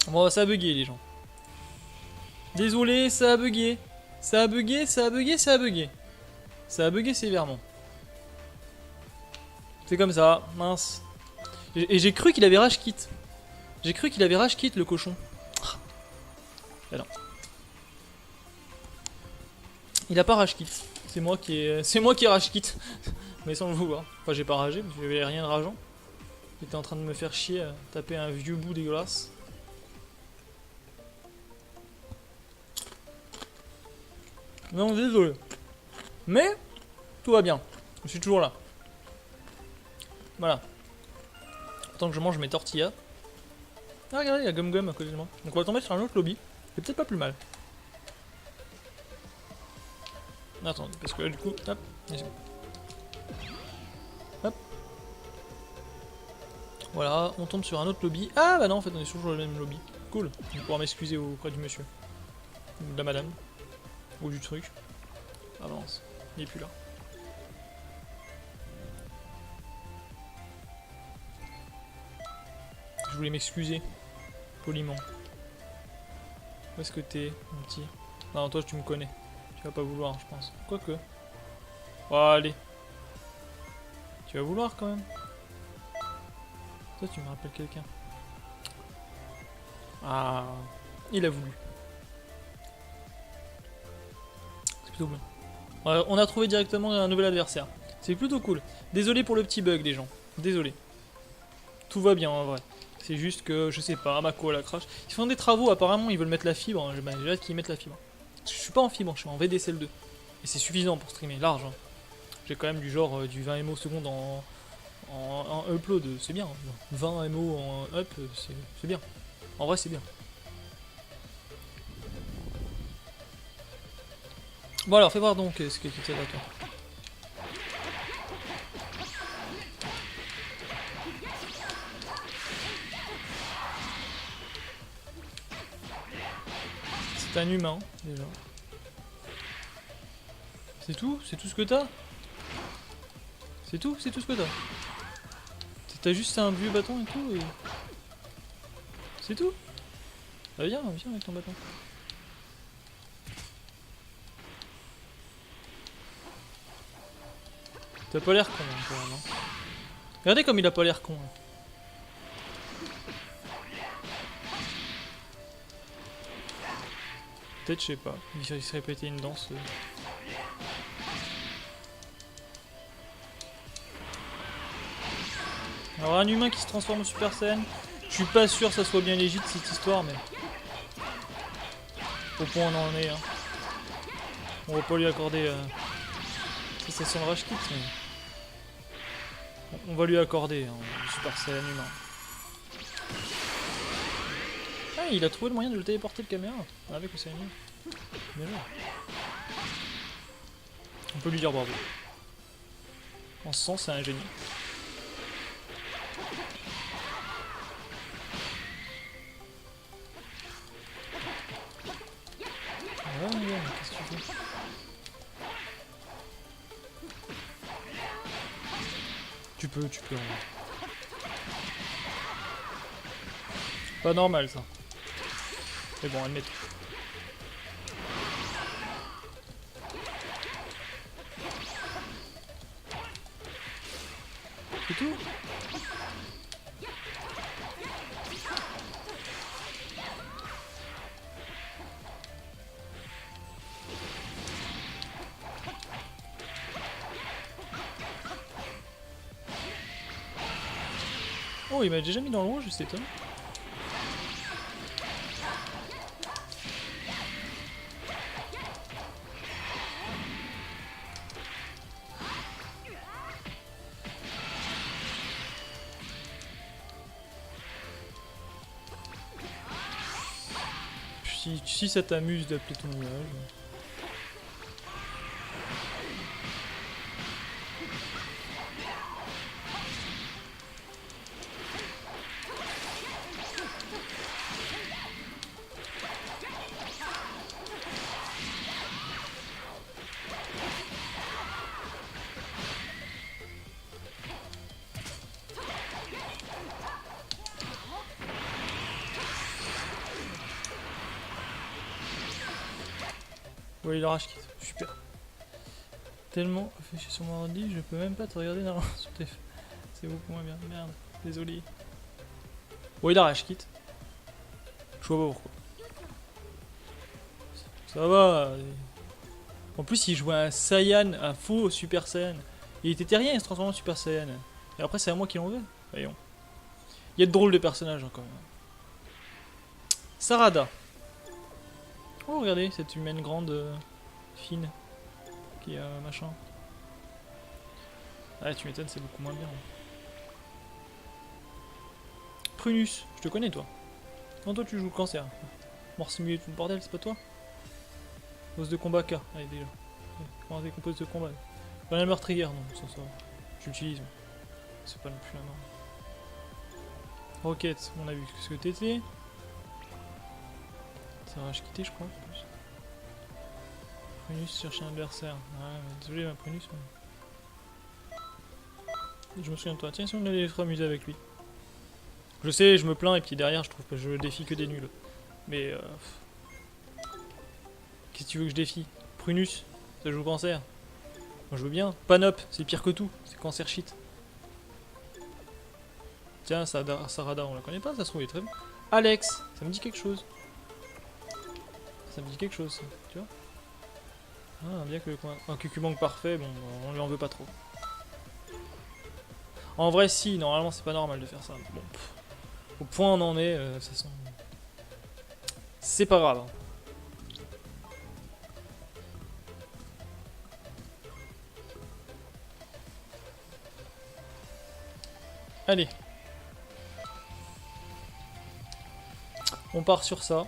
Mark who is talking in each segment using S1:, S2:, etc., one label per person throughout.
S1: Bon, ça a bugué les gens. Désolé, ça a bugué. Ça a bugué, ça a bugué, ça a bugué. Ça a bugué sévèrement. C'est comme ça, mince. Et j'ai cru qu'il avait rage quit. J'ai cru qu'il avait rage quit le cochon. Ah non. Il a pas rage quit. C'est moi qui ai rage quit. Mais sans le vouloir. Enfin, j'ai pas ragé parce que j'avais rien de rageant. J'étais en train de me faire chier à taper un vieux bout dégueulasse. Non, désolé. Mais tout va bien. Je suis toujours là. Voilà. Tant que je mange mes tortillas. Ah, regardez, il y a Gum Gum à côté de moi. Donc on va tomber sur un autre lobby. C'est peut-être pas plus mal. Attendez, parce que là, du coup, hop, hop. Voilà, on tombe sur un autre lobby. Ah bah non, en fait, on est toujours dans le même lobby. Cool. Je vais pouvoir m'excuser auprès du monsieur. Ou de la madame. Ou du truc. Avance. Il est plus là. Je voulais m'excuser. Poliment. Où est-ce que t'es, mon petit? Non, toi, tu me connais. Tu vas pas vouloir, je pense. Quoique. Oh, allez. Tu vas vouloir quand même. Toi, tu me rappelles quelqu'un. Ah, il a voulu. C'est plutôt bien. On a trouvé directement un nouvel adversaire. C'est plutôt cool. Désolé pour le petit bug, les gens. Désolé. Tout va bien en vrai. C'est juste que, je sais pas, Mako la crash. Ils font des travaux, apparemment, ils veulent mettre la fibre. J'ai hâte qu'ils mettent la fibre. Parce que je suis pas en fibre, je suis en VDSL2. Et c'est suffisant pour streamer, large. Hein. J'ai quand même du genre du 20 MO seconde en upload, c'est bien. 20 MO en up, c'est bien. En vrai, c'est bien. Bon alors, fais voir donc ce que tu sais là, toi. C'est un humain, déjà. C'est tout? C'est tout ce que t'as? C'est tout ce que t'as? T'as juste un vieux bâton et tout et... C'est tout? Ah, viens avec ton bâton. T'as pas l'air con, hein, quand même. Hein. Regardez comme il a pas l'air con. Hein. Peut-être, je sais pas. Il se répétait une danse. Alors, un humain qui se transforme en Super Saiyan. Je suis pas sûr que ça soit bien légitime cette histoire, mais. Au point on en est. Hein. On va pas lui accorder. Ça sent le rage kit, mais. On va lui accorder un Super Saiyan humain. Ah, il a trouvé le moyen de le téléporter le caméra avec le Saiyan. Bien joué. On peut lui dire bravo. En ce sens, c'est un génie. Ouais, qu'est-ce que tu fais? Tu peux. Pas normal ça. Mais bon, admettons. C'est tout? Oh, il m'a déjà mis dans le rouge, c'est étonnant. Si ça t'amuse d'appeler ton nuage. Ouais, il a rage quitte. Super. Tellement affiché sur mon ordi, je peux même pas te regarder normalement sur tes. C'est beaucoup moins bien. Merde, désolé. Ouais, il a rage quitte. Je vois pas pourquoi. Ça va. En plus, il jouait un Saiyan, un faux Super Saiyan. Il était terrien, il se transforme en Super Saiyan. Et après, c'est à moi qui l'en veux. Voyons. Il y a de drôles de personnages encore. Sarada. Oh, regardez, cette humaine grande, fine, qui a machin. Ah, tu m'étonnes, c'est beaucoup moins bien. Prunus, je te connais toi. Non, toi tu joues le cancer. Mort simulé tout le bordel, c'est pas toi? Pose de combat K, allez déjà. Comment on décompose de combat? Pas la meurtrière, non, ça va. J'utilise, c'est pas non plus la mort. Roquette, on a vu ce que t'étais. Ça va, je quittais, je crois. En plus. Prunus cherche un adversaire. Ouais, désolé, ma Prunus. Mais... Je me souviens de toi. Tiens, si on allait se amuser avec lui. Je sais, je me plains, et puis derrière, je trouve que je défie que des nuls. Mais. Qu'est-ce que tu veux que je défie? Prunus, ça joue cancer. Moi je veux bien. Panop, c'est pire que tout. C'est cancer shit. Tiens, Sarada, on la connaît pas, ça se trouve, il est très bon. Alex, ça me dit quelque chose. Ça me dit quelque chose, ça, tu vois. Ah, bien que un Cucumangue parfait, bon, on lui en veut pas trop. En vrai, si, normalement, c'est pas normal de faire ça. Bon, au point où on en est, de toute façon. C'est pas grave. Allez. On part sur ça.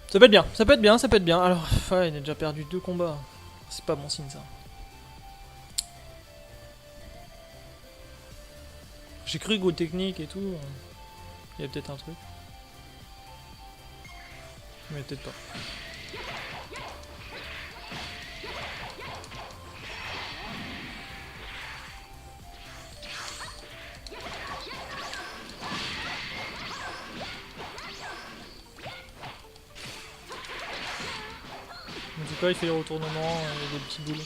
S1: Ça peut être bien, ça peut être bien, ça peut être bien. Alors, ouais, il a déjà perdu 2 combats. C'est pas bon signe ça. J'ai cru go technique et tout. Il y a peut-être un truc. Mais peut-être pas. En tout cas, il fait les retournements et des petits boules.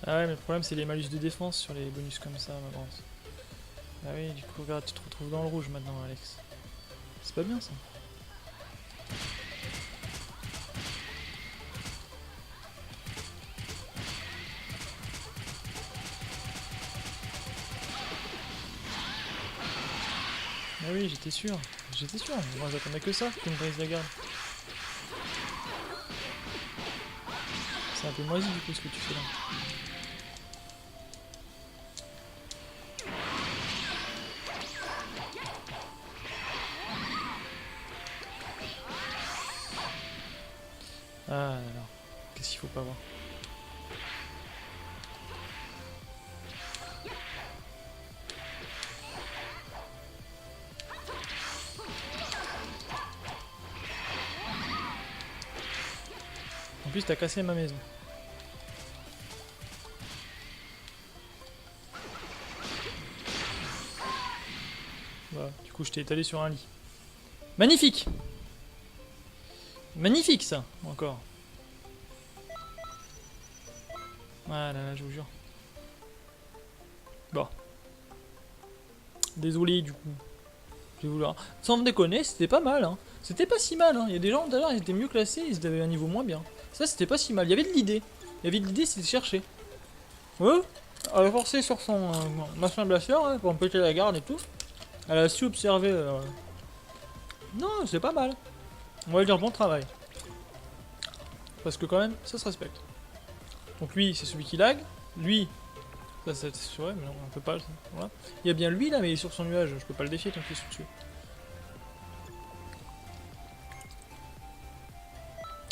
S1: Ah ouais, mais le problème c'est les malus de défense sur les bonus comme ça, ma grande. Ah oui, du coup, regarde, tu te retrouves dans le rouge maintenant, Alex. C'est pas bien ça. Ah oui, j'étais sûr. J'étais sûr. Moi, j'attendais que ça, que tu me brises la garde. C'est un peu moisi du coup ce que tu fais là. Ah là là. Qu'est-ce qu'il faut pas voir? En plus, t'as cassé ma maison. Voilà, du coup, je t'ai étalé sur un lit. Magnifique! Magnifique ça, encore. Ah là là, je vous jure. Bon. Désolé du coup. Je vais vouloir. Sans me déconner, c'était pas mal. Hein. C'était pas si mal. Hein. Il y a des gens d'ailleurs, ils étaient mieux classés, ils avaient un niveau moins bien. Ça, c'était pas si mal. Il y avait de l'idée. Il y avait de l'idée, c'était de chercher. Ouais. Elle a forcé sur son machin blaster hein, pour me péter la garde et tout. Elle a su observer. Non, c'est pas mal. On va lui dire bon travail. Parce que quand même, ça se respecte. Donc lui, c'est celui qui lag. Lui, ça c'est sûr, mais non, on peut pas. Voilà. Il y a bien lui là, mais il est sur son nuage. Je peux pas le défier tant qu'il est dessus.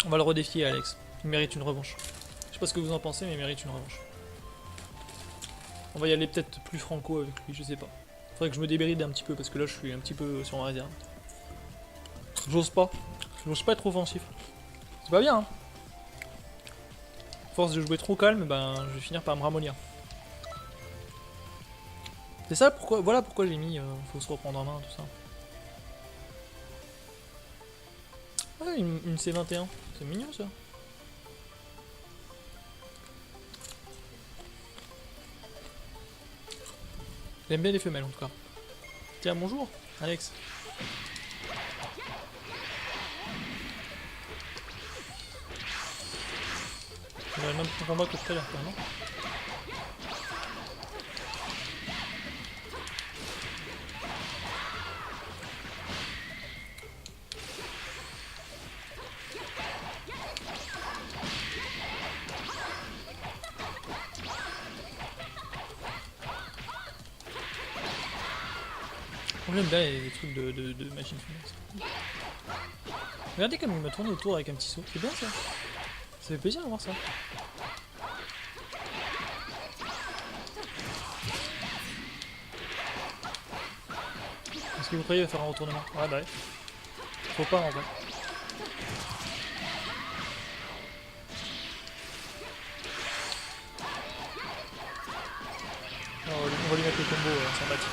S1: On va le redéfier, Alex. Il mérite une revanche. Je sais pas ce que vous en pensez, mais il mérite une revanche. On va y aller peut-être plus franco avec lui, je sais pas. Faudrait que je me débride un petit peu parce que là je suis un petit peu sur ma réserve. J'ose pas. J'ose pas être offensif. C'est pas bien, hein. À force de jouer trop calme, ben je vais finir par me ramollir. C'est ça pourquoi. Voilà pourquoi j'ai mis faut se reprendre en main, tout ça. Ah, une C21. C'est mignon ça. J'aime bien les femelles en tout cas. Tiens, bonjour, Alex. On a le même combat que tout à l'heure, non? J'aime bien les trucs de machine fumée. Regardez comme il m'a tourné autour avec un petit saut, c'est bien ça. Ça fait plaisir de voir ça. Est-ce que vous croyez faire un retournement? Ouais bah ouais. Faut pas en vrai. Alors, on va lui mettre le combo sympathique.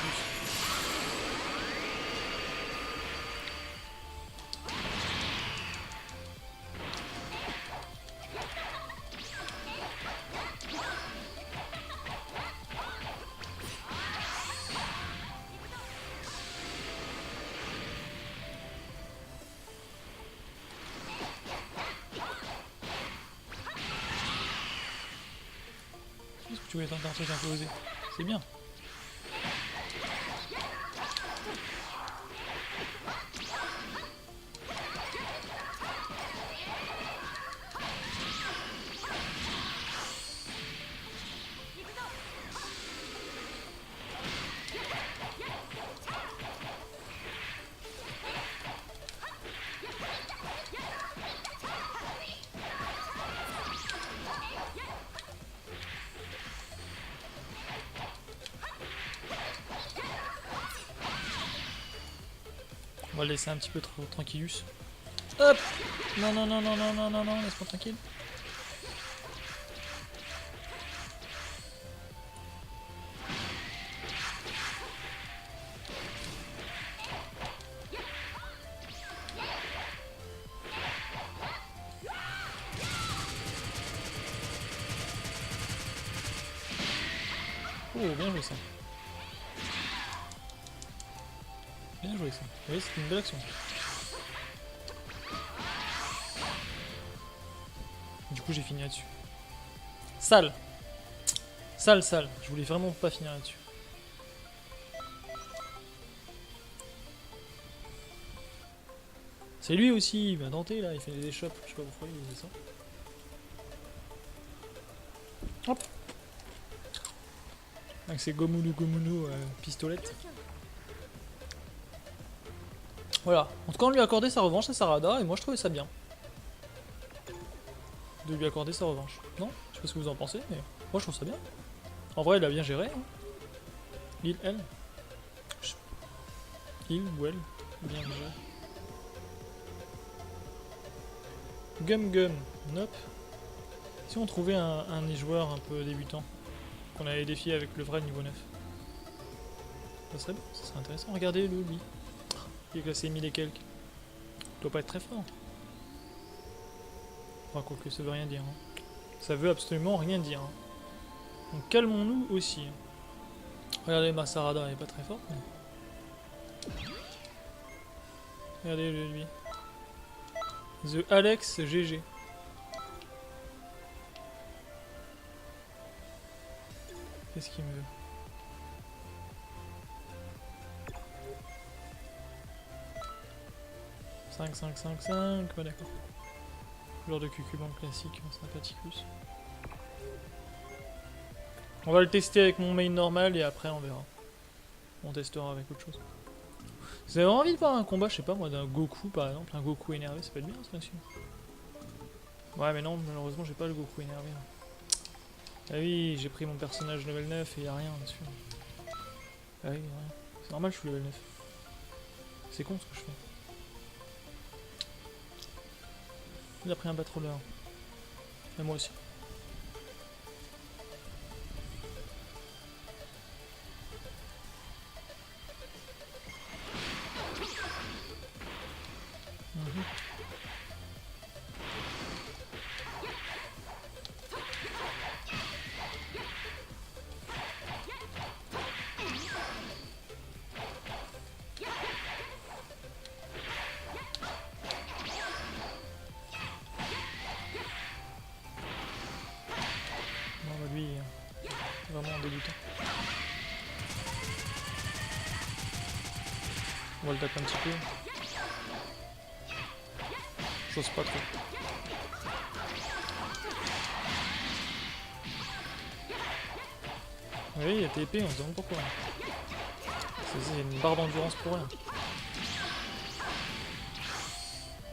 S1: Qu'est-ce que tu voulais tenter un truc un peu osé? C'est bien. On va le laisser un petit peu trop tranquillus. Hop! Non, non, non, non, non, non, non, non, laisse-moi tranquille. Oh, bien joué ça. Bien joué ça. Oui, c'était une belle action. Du coup, j'ai fini là-dessus. Sale! Sale, sale. Je voulais vraiment pas finir là-dessus. C'est lui aussi, il m'a denté là, il fait des échoppes. Je sais pas pourquoi il faisait ça. Hop! Avec ses Gomu pistolette. Voilà. En tout cas, on lui a accordé sa revanche à Sarada et moi je trouvais ça bien. De lui accorder sa revanche. Non? Je sais pas ce que vous en pensez, mais moi je trouve ça bien. En vrai, elle a bien géré. Hein. Il, elle. Il ou elle. Bien géré. Gum. Nope. Si on trouvait un e-joueur un peu débutant, qu'on avait défié avec le vrai niveau 9. Ça serait bon, ça serait intéressant. Regardez le lui. Il est classé 1000 et quelques. Il doit pas être très fort. Enfin, quoique ça veut rien dire. Hein. Ça veut absolument rien dire. Hein. Donc calmons-nous aussi. Regardez ma Sarada, elle est pas très forte. Mais... regardez lui. The Alex GG. Qu'est-ce qu'il me veut? Ouais, d'accord. Genre de cucubon classique, sympathicus. On va le tester avec mon main normal et après on verra. On testera avec autre chose. Vous avez envie de voir un combat, je sais pas moi, d'un Goku par exemple, un Goku énervé, ça peut être bien ça là-dessus. Ouais mais non, malheureusement j'ai pas le Goku énervé. Ah oui, j'ai pris mon personnage level 9 et y'a rien dessus. Ah oui, rien. C'est normal, je suis level 9. C'est con ce que je fais. Il a pris un batroller. Et moi aussi. Vraiment en débutant. On va le taper un petit peu. J'ose pas trop. Oui, il y a TP, on se demande pourquoi. C'est une barre d'endurance pour rien.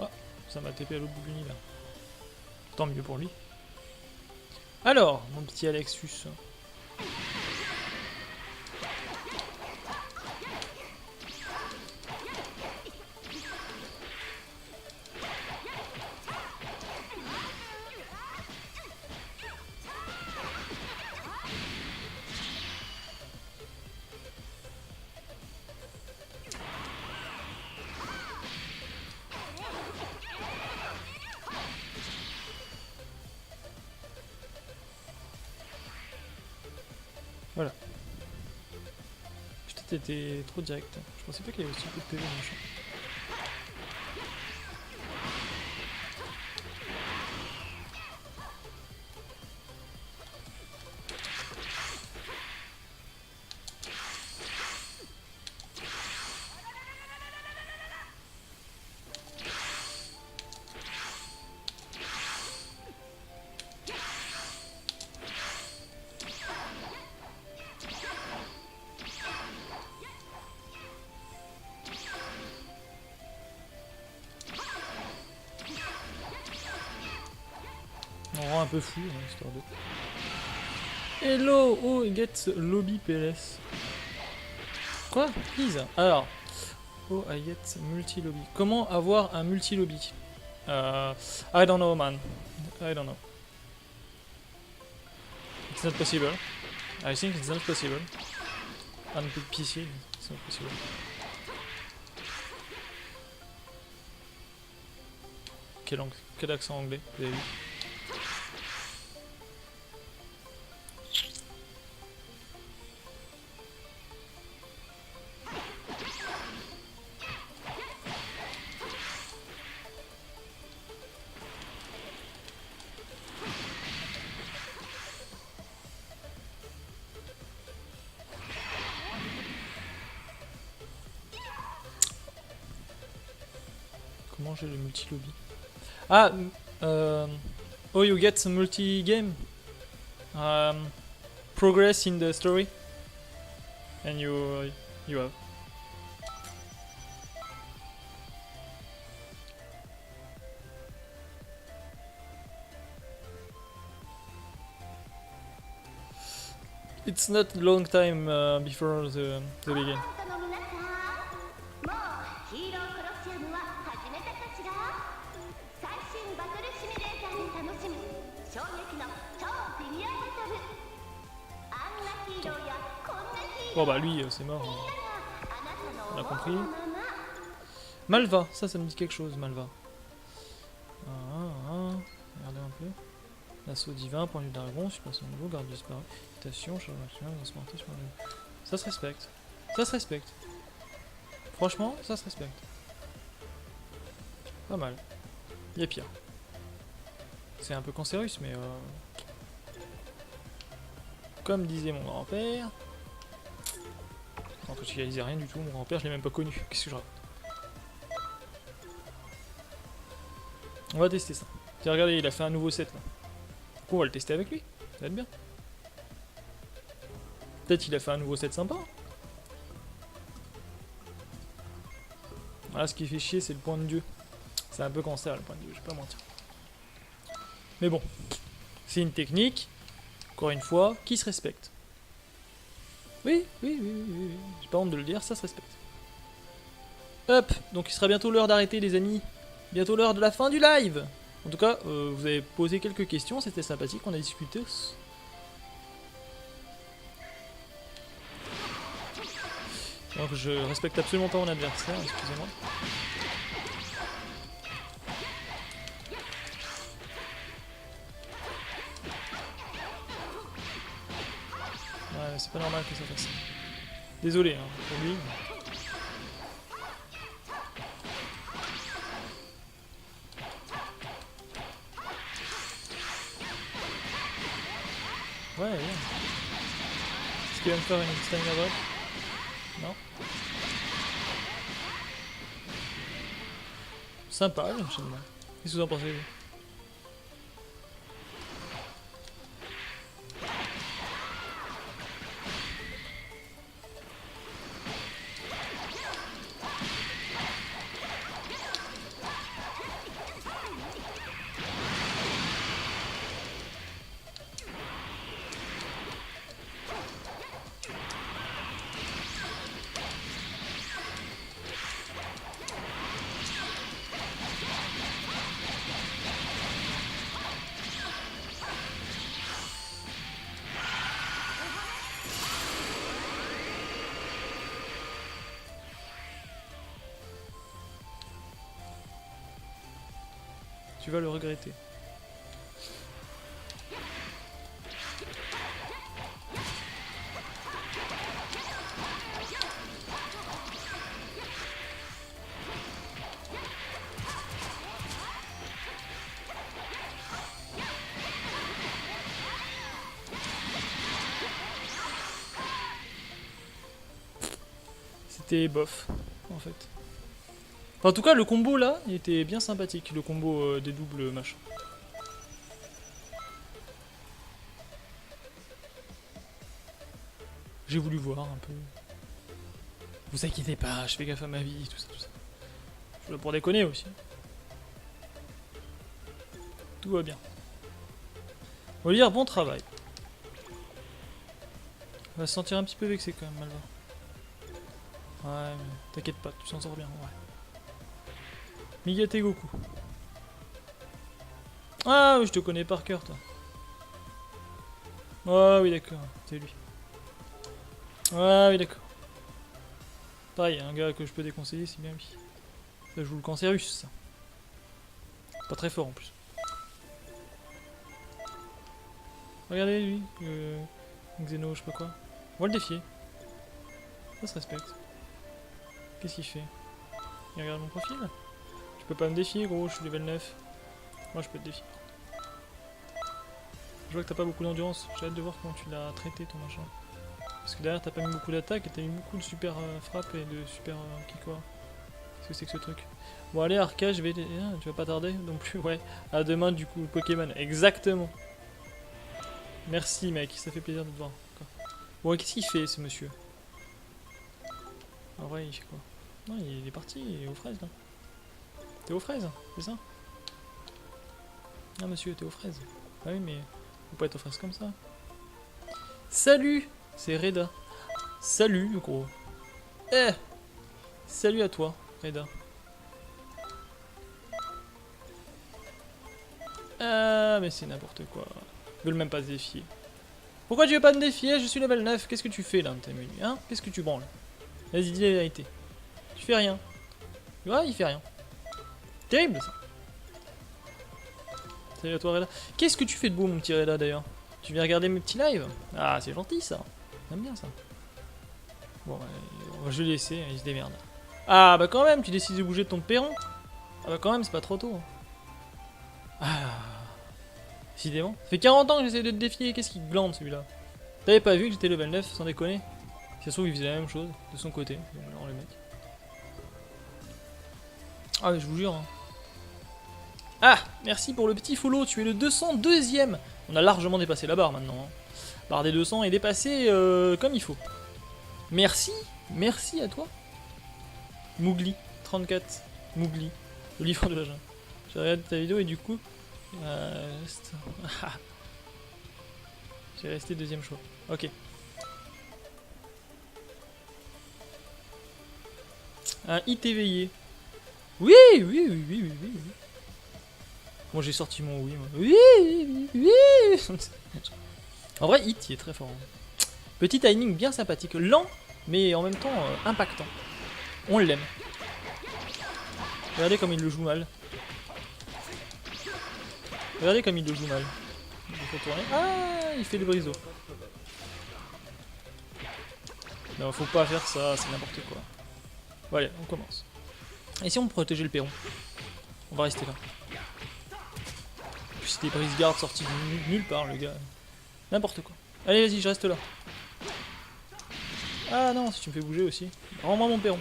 S1: Ah, ça m'a TP à l'autre bout de l'univers. Tant mieux pour lui. Alors, mon petit Alexus. Voilà. Putain, t'étais trop direct. Je pensais pas qu'il y avait aussi peu de PV machin. On rend un peu fou, hein, histoire de... Hello, oh, get lobby PLS. Quoi? Please. Alors, oh, I get multi-lobby. Comment avoir un multi-lobby? I don't know, man. I don't know. It's not possible. I think it's not possible. On PC, it's not possible. Quel accent anglais, vous avez vu? Comment j'ai le multi-lobby? Ah, oh, you get some multi-game. Progress in the story. And you have. It's not a long time before the beginning. Bon bah lui c'est mort, on a compris. Malva, ça me dit quelque chose, Malva. Regardez un peu. L'assaut divin, point du dragon, suppression de niveau, garde disparu, mutation, charge maximale, transporté sur le... Ça se respecte. Ça se respecte. Franchement, ça se respecte. Pas mal. Il y a pire. C'est un peu cancérus, mais comme disait mon grand-père... En fait, je réalisais rien du tout, mon grand-père, je l'ai même pas connu. Qu'est-ce que je raconte? On va tester ça. Tiens, regardez, il a fait un nouveau set là. Du coup, on va le tester avec lui. Ça va être bien. Peut-être qu'il a fait un nouveau set sympa. Voilà, ce qui fait chier, c'est le point de dieu. C'est un peu cancer le point de dieu, je vais pas mentir. Mais bon, c'est une technique, encore une fois, qui se respecte. Oui, oui, oui, oui, oui, oui. J'ai pas honte de le dire, ça se respecte. Hop, donc il sera bientôt l'heure d'arrêter les amis. Bientôt l'heure de la fin du live. En tout cas, vous avez posé quelques questions, c'était sympathique, on a discuté. Donc je respecte absolument pas mon adversaire, excusez-moi. Ouais, c'est pas normal que ça fasse ça. Désolé hein, pour lui. Ouais, bien. Est-ce qu'il va me faire une stamina break? Non. Sympa l'enchaînement. Qu'est-ce que vous en pensez vous? Tu vas le regretter. C'était bof, en fait. Enfin, en tout cas, le combo là, il était bien sympathique, le combo des doubles machin. J'ai voulu voir un peu. Vous inquiétez pas, je fais gaffe à ma vie, tout ça, tout ça. Je suis là pour déconner aussi. Tout va bien. On va lui dire bon travail. On va se sentir un petit peu vexé quand même, Malva. Ouais, mais t'inquiète pas, tu s'en sors bien, ouais. Migate Goku. Ah oui, je te connais par cœur, toi. Ah oui, d'accord, c'est lui. Ah oui, d'accord. Pareil, un gars que je peux déconseiller, c'est bien lui. Ça joue le Cancerus, ça. Pas très fort en plus. Regardez lui, le Xeno, je sais pas quoi. On va le défier. Ça se respecte. Qu'est-ce qu'il fait? Il regarde mon profil? Tu peux pas me défier, gros, je suis level 9. Moi, je peux te défier. Je vois que t'as pas beaucoup d'endurance. J'ai hâte de voir comment tu l'as traité, ton machin. Parce que derrière, t'as pas mis beaucoup d'attaques et t'as mis beaucoup de super frappe et de super kikoa. Qu'est-ce que c'est que ce truc? Bon, allez, Arca, je vais. Ah, tu vas pas tarder non plus, ouais. À demain, du coup, Pokémon. Exactement. Merci, mec, ça fait plaisir de te voir. Bon, qu'est-ce qu'il fait, ce monsieur? En vrai, il fait quoi? Non, il est parti, il est aux fraises, là. T'es aux fraises, c'est ça? Ah, monsieur, t'es aux fraises. Ah oui, mais faut pas être aux fraises comme ça. Salut! C'est Reda. Salut, gros. Eh! Salut à toi, Reda. Ah, mais c'est n'importe quoi. Ils veulent même pas se défier. Pourquoi tu veux pas me défier? Je suis level 9. Qu'est-ce que tu fais là, tes menus, hein? Qu'est-ce que tu branles? Vas-y, dis la vérité. Tu fais rien. Ouais, il fait rien. Terrible ça. Salut à toi, Reda. Qu'est-ce que tu fais de beau, mon petit Reda d'ailleurs? Tu viens regarder mes petits lives? Ah, c'est gentil ça. J'aime bien ça. Bon, je vais le laisser, il se démerde. Ah, bah quand même, tu décides de bouger de ton perron. Ah, bah quand même, c'est pas trop tôt. Ah. Décidément. Ça fait 40 ans que j'essaie de te défier, qu'est-ce qu'il glande celui-là? T'avais pas vu que j'étais level 9, sans déconner? Si ça se trouve, il faisait la même chose, de son côté. Alors, le mec. Ah, mais je vous jure. Hein. Ah, merci pour le petit follow, tu es le 202ème. On a largement dépassé la barre maintenant. Hein. Barre des 200 est dépassée comme il faut. Merci, merci à toi. Mougli, 34. Mougli, le livre de la jungle. J'ai regardé ta vidéo et du coup... j'ai resté deuxième choix. Ok. Un hit éveillé. Oui, oui, oui, oui, oui, oui. Oui. Bon, j'ai sorti mon oui. Moi. Oui, oui, oui, oui. En vrai, hit, il est très fort. Hein. Petit timing bien sympathique. Lent, mais en même temps impactant. On l'aime. Regardez comme il le joue mal. Regardez comme il le joue mal. Il faut tourner. Ah, il fait des briseaux. Non, faut pas faire ça, c'est n'importe quoi. Bon, allez, on commence. Et si on protégeait le perron? On va rester là. Puis c'est des brise-gardes sortis de nulle part, le gars. N'importe quoi. Allez, vas-y, je reste là. Ah non, si tu me fais bouger aussi. Rends-moi mon perron.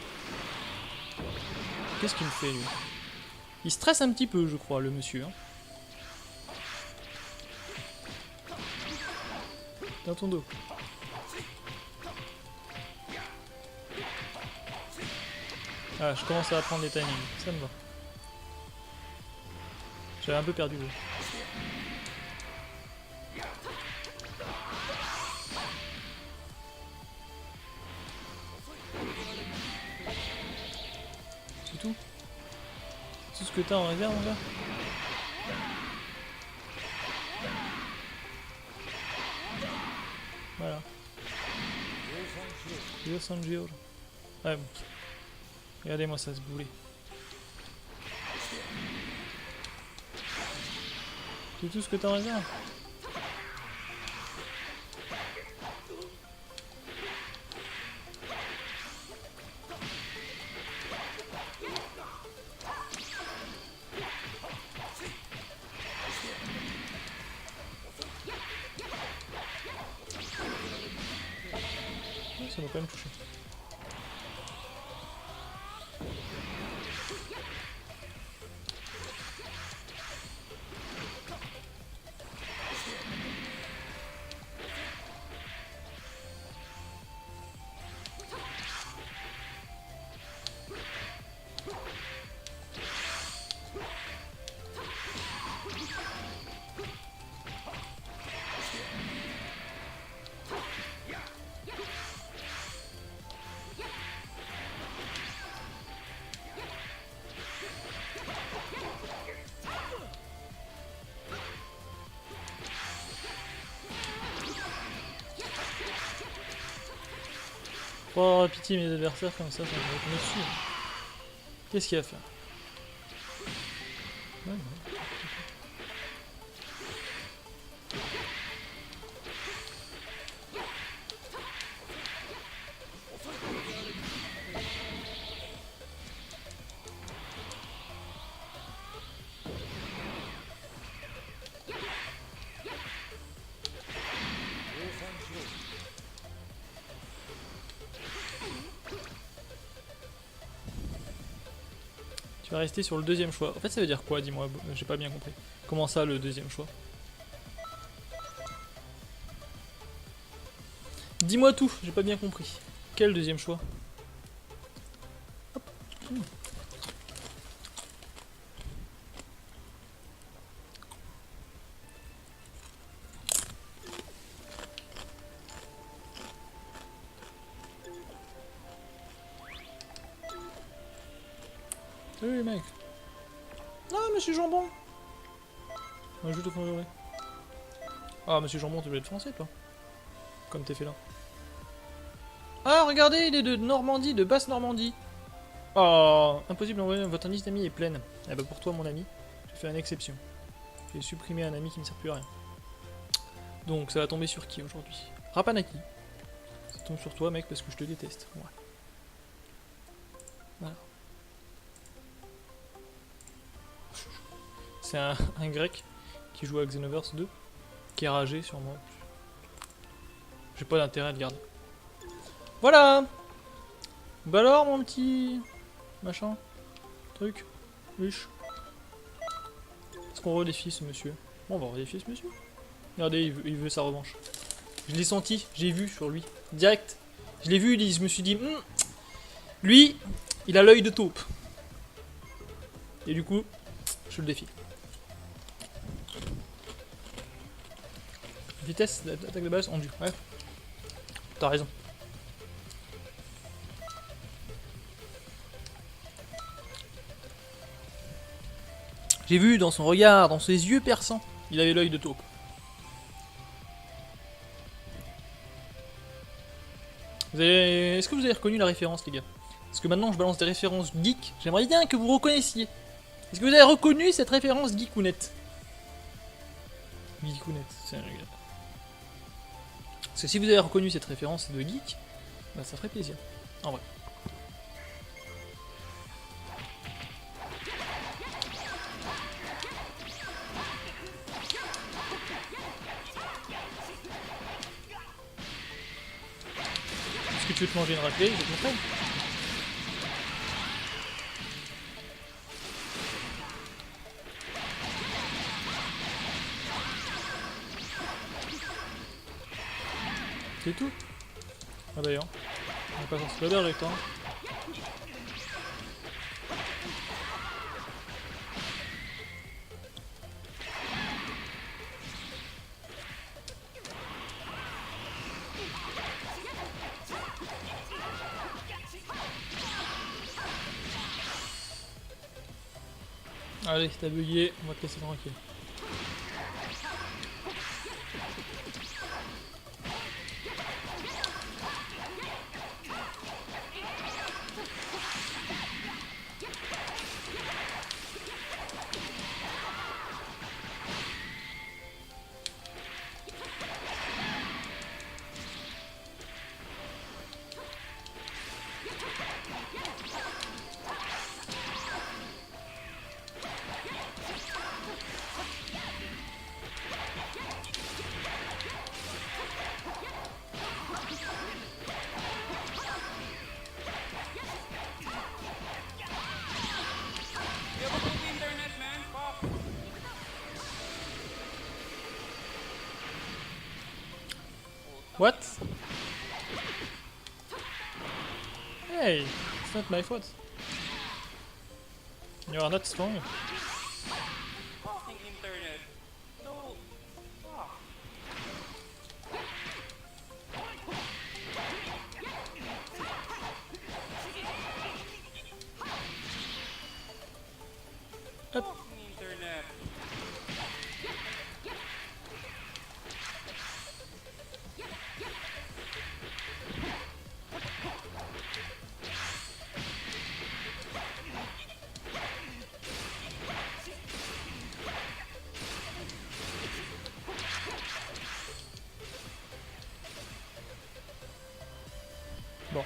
S1: Qu'est-ce qu'il me fait, lui? Il stresse un petit peu, je crois, le monsieur. Hein. Dans ton dos. Ah, je commence à apprendre les timings. Ça me va. J'avais un peu perdu. Ouais. C'est tout? C'est tout ce que t'as en réserve, mon gars? Voilà. Rio San Giro. Ouais, bon. Regardez-moi ça se bouler. C'est tout ce que t'as en réserve? Ça va quand même toucher. Oh, pitié, mes adversaires comme ça me tomber dessus. Qu'est-ce qu'il va faire? Ouais, ouais. Tu vas rester sur le deuxième choix. En fait, ça veut dire quoi? Dis-moi, j'ai pas bien compris. Comment ça, le deuxième choix? Dis-moi tout, j'ai pas bien compris. Quel deuxième choix? Hop. Salut mec. Ah, monsieur Jambon. Un jeu de conjurer. Ah, monsieur Jambon, tu voulais être français, toi? Comme t'es fait là. Ah, regardez, il est de Normandie, de Basse-Normandie. Oh, impossible d'envoyer votre liste d'amis est pleine. Eh ben pour toi, mon ami, j'ai fait une exception. J'ai supprimé un ami qui ne sert plus à rien. Donc, ça va tomber sur qui aujourd'hui? Rapanaki. Ça tombe sur toi, mec, parce que je te déteste. Ouais. Voilà. C'est un grec qui joue à Xenoverse 2, qui est ragé sur moi. J'ai pas d'intérêt à le garder. Voilà. Bah alors, mon petit machin, truc, huche. Est-ce qu'on redéfie ce monsieur? Bon, on va redéfier ce monsieur. Regardez, il veut sa revanche. Je l'ai senti, j'ai vu sur lui. Direct. Je l'ai vu, je me suis dit, lui, il a l'œil de taupe. Et du coup, je le défie. Vitesse d'attaque de base en dur, ouais. T'as raison. J'ai vu dans son regard, dans ses yeux perçants, il avait l'œil de taupe. Est-ce que vous avez reconnu la référence, les gars? Parce que maintenant je balance des références geek, j'aimerais bien que vous reconnaissiez. Est-ce que vous avez reconnu cette référence geekounette? Geekounette, c'est un gars. Parce que si vous avez reconnu cette référence de geek, bah ça ferait plaisir. En vrai. Est-ce que tu veux te manger une raclée? Je te montrer. C'est tout. Ah d'ailleurs, on n'est pas sorti l'auberge avec toi. Allez, t'as bugué, on va te laisser tranquille. What? Hey, it's not my fault. You are not strong.
S2: Fucking internet. No. Fuck.
S1: Hop.
S2: Fucking internet.
S1: Bon.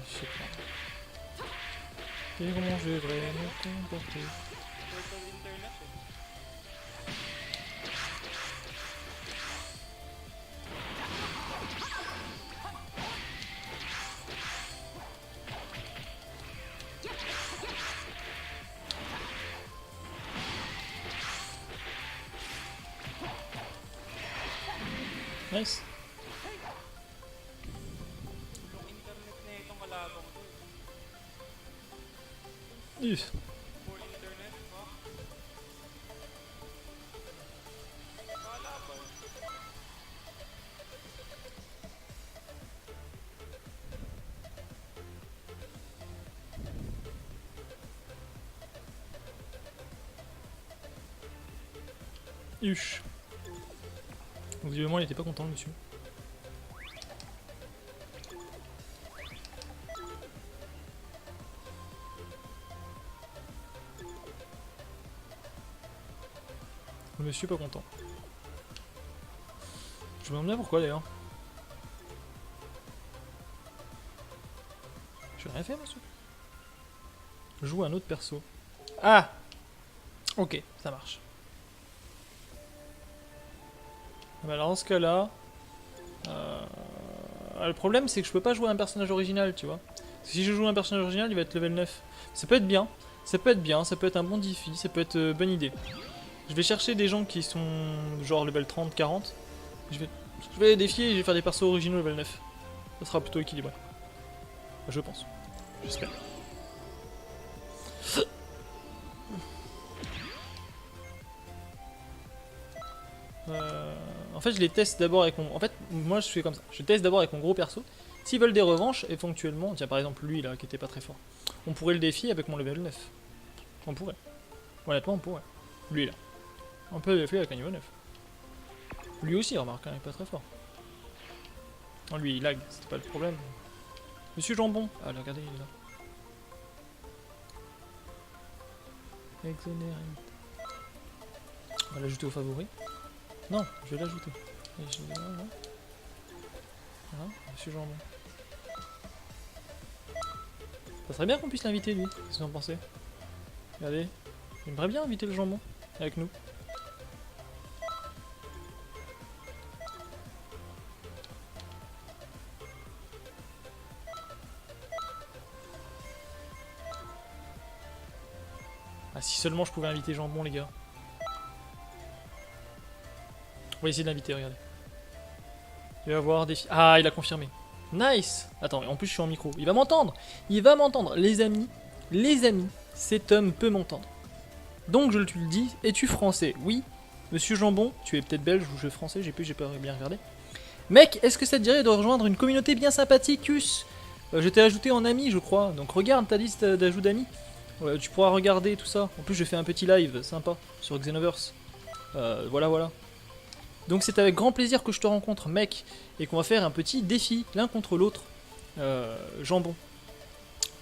S1: Je sais pas. Et comment je devrais me comporter?
S2: Turtle internet.
S1: Nice.
S2: Yung internet na itong kalabang ko.
S1: Uff.
S2: For internet, fuck. Kalaban.
S1: Uch. Visiblement, il était pas content, le monsieur. Le monsieur pas content. Je me demande bien pourquoi d'ailleurs. Je n'ai rien fait, monsieur. Joue un autre perso. Ah! Ok, ça marche. Bah alors dans ce cas-là, le problème c'est que je peux pas jouer un personnage original, tu vois. Parce que si je joue un personnage original, il va être level 9. Ça peut être bien, ça peut être bien, ça peut être un bon défi, ça peut être bonne idée. Je vais chercher des gens qui sont genre level 30, 40. Je vais les défier et je vais faire des persos originaux level 9. Ça sera plutôt équilibré. Je pense. J'espère. En fait, je les teste d'abord avec mon... En fait, moi, je fais comme ça. Je teste d'abord avec mon gros perso. S'ils veulent des revanches, éventuellement, tiens par exemple lui là qui était pas très fort, on pourrait le défier avec mon level 9. On pourrait. Honnêtement on pourrait. Lui là. On peut le défier avec un niveau 9. Lui aussi remarque, hein, il est pas très fort. Non, lui il lag, c'était pas le problème. Monsieur Jambon. Ah là regardez, il est là. Exonérate. On va l'ajouter aux favoris. Non, je vais l'ajouter. Voilà. Voilà, Monsieur Jambon. Ça serait bien qu'on puisse l'inviter lui, qu'est-ce que vous en pensez? Regardez, j'aimerais bien inviter le jambon avec nous. Ah si seulement je pouvais inviter jambon les gars. On va essayer de l'inviter, regardez. Il va avoir des... Ah, il a confirmé. Nice. Attends, en plus je suis en micro. Il va m'entendre. Il va m'entendre. Les amis, cet homme peut m'entendre. Donc je te le dis, es-tu français? Oui. Monsieur Jambon, tu es peut-être belge ou je français, j'ai pas bien regardé. Mec, est-ce que ça te dirait de rejoindre une communauté bien sympathique? Je t'ai ajouté en ami, je crois. Donc regarde ta liste d'ajout d'amis. Tu pourras regarder tout ça. En plus, je fais un petit live sympa sur Xenoverse. Voilà. Donc c'est avec grand plaisir que je te rencontre, mec, et qu'on va faire un petit défi, l'un contre l'autre. Jambon.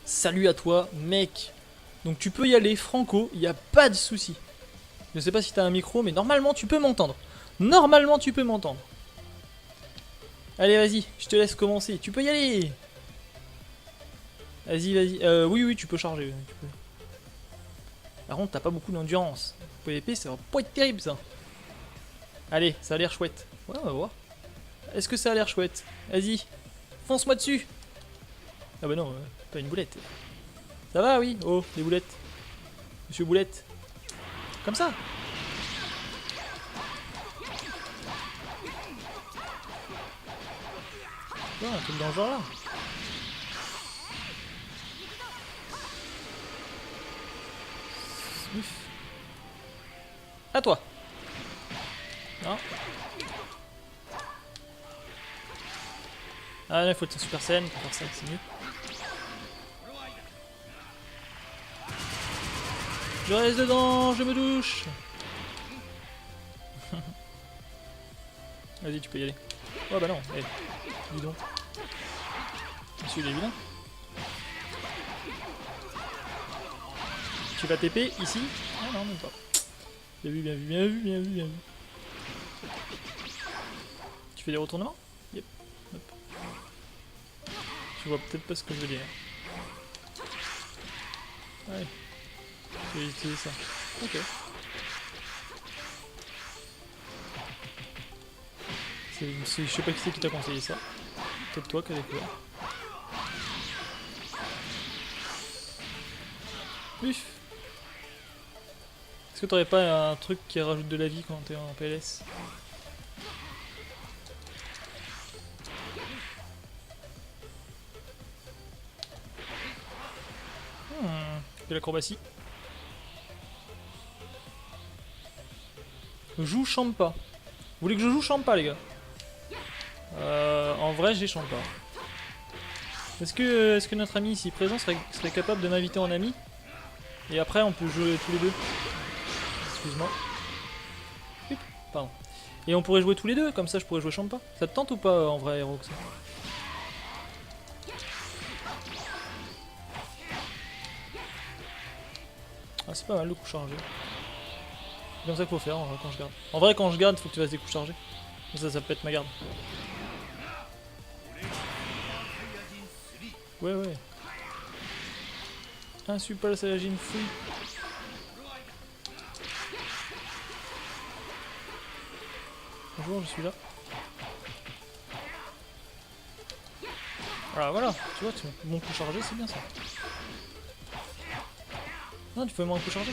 S1: Salut à toi, mec. Donc tu peux y aller, franco, il n'y a pas de souci. Je sais pas si t'as un micro, mais normalement tu peux m'entendre. Normalement tu peux m'entendre. Allez, vas-y, je te laisse commencer. Tu peux y aller. Vas-y. Oui, tu peux charger. Tu peux. Par contre, t'as pas beaucoup d'endurance. PVP, ça va pas être terrible ça. Allez, ça a l'air chouette. Ouais, on va voir. Est-ce que ça a l'air chouette? Vas-y, fonce-moi dessus. Ah bah non, pas une boulette. Ça va, oui? Oh, les boulettes. Monsieur Boulette. Comme ça. Oh, un truc dans le genre là. À toi. Non. Ah là, il faut être en super scène pour faire ça, c'est mieux. Je reste dedans, je me douche. Vas-y, tu peux y aller. Oh bah non, dis donc. Monsieur, il est vilain. Tu vas TP ici? Ah non, même pas. Bien vu. Tu fais des retournements? Yep. Hop. Tu vois peut-être pas ce que je veux dire. Ouais. Je vais utiliser ça. Ok. Je sais pas qui c'est qui t'a conseillé ça. Peut-être toi qui as découvert. Buf. Est-ce que t'aurais pas un truc qui rajoute de la vie quand t'es en PLS? De l'acrobatie. Joue Champa. Vous voulez que je joue Champa, les gars? En vrai, j'ai Champa. Est-ce que notre ami ici présent serait capable de m'inviter en ami? Et après, on peut jouer tous les deux. Excuse-moi. Pardon. Et on pourrait jouer tous les deux, comme ça je pourrais jouer Champa. Ça te tente ou pas en vrai, Hero, ça? Ah, c'est pas mal le coup chargé. C'est comme ça qu'il faut faire en vrai, quand je garde. En vrai, quand je garde, faut que tu fasses des coups chargés. Comme ça pète ma garde. Ouais. Un Super Saiyajin Free. Bonjour, je suis là. Voilà, tu vois, mon coup chargé, c'est bien ça. Non, tu fais moins un coup chargé.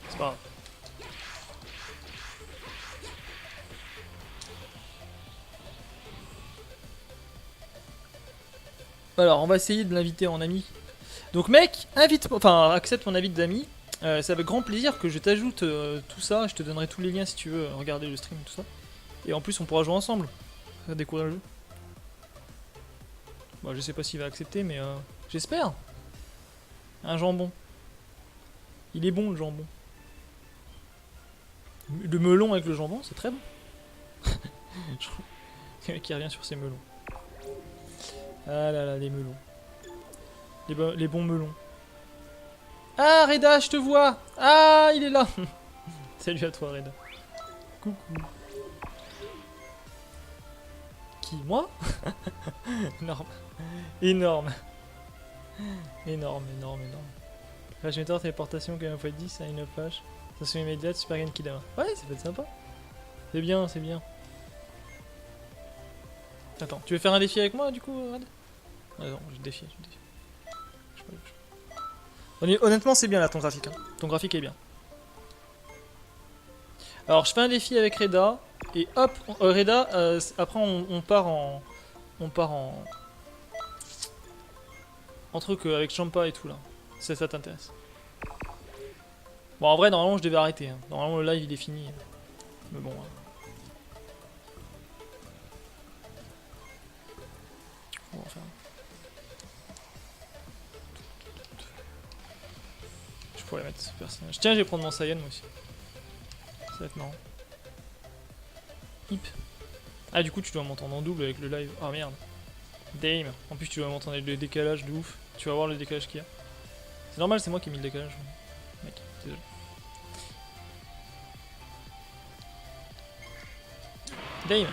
S1: C'est pas grave. Alors, on va essayer de l'inviter en ami. Donc, mec, accepte mon invite d'ami. C'est avec grand plaisir que je t'ajoute tout ça. Je te donnerai tous les liens si tu veux regarder le stream, tout ça. Et en plus, on pourra jouer ensemble. faire découvrir le jeu. Bon, je sais pas s'il va accepter, mais j'espère. Un jambon. Il est bon le jambon. Le melon avec le jambon, c'est très bon. Le mec qui revient sur ses melons. Ah là là, les melons. Les bons melons. Ah, Reda, je te vois. Ah, il est là. Salut à toi, Reda. Coucou. Qui, moi? Énorme. Énorme. Énorme, énorme, énorme. Flash meter, téléportation, quand même x10 à une flash. Station immédiate, super gain qui dama. Ouais, ça peut être sympa. C'est bien, c'est bien. Attends, tu veux faire un défi avec moi du coup, Red? Ah non, je défie, je défie. Je sais pas. Honnêtement, c'est bien là ton graphique. Hein. Ton graphique est bien. Alors, je fais un défi avec Reda. Et hop, Reda, après on part en. On part en. En truc avec Champa et tout là. Ça t'intéresse. Bon, en vrai, normalement, je devais arrêter. Hein. Normalement, le live il est fini. Mais bon. On va faire. Je pourrais mettre ce personnage. Tiens, je vais prendre mon Saiyan moi aussi. Ça va être marrant. Hip. Ah, du coup, tu dois m'entendre en double avec le live. Ah merde. Dame. En plus, tu dois m'entendre le décalage de ouf. Tu vas voir le décalage qu'il y a. C'est normal, c'est moi qui ai mis le décalage. Mec, désolé. Dame.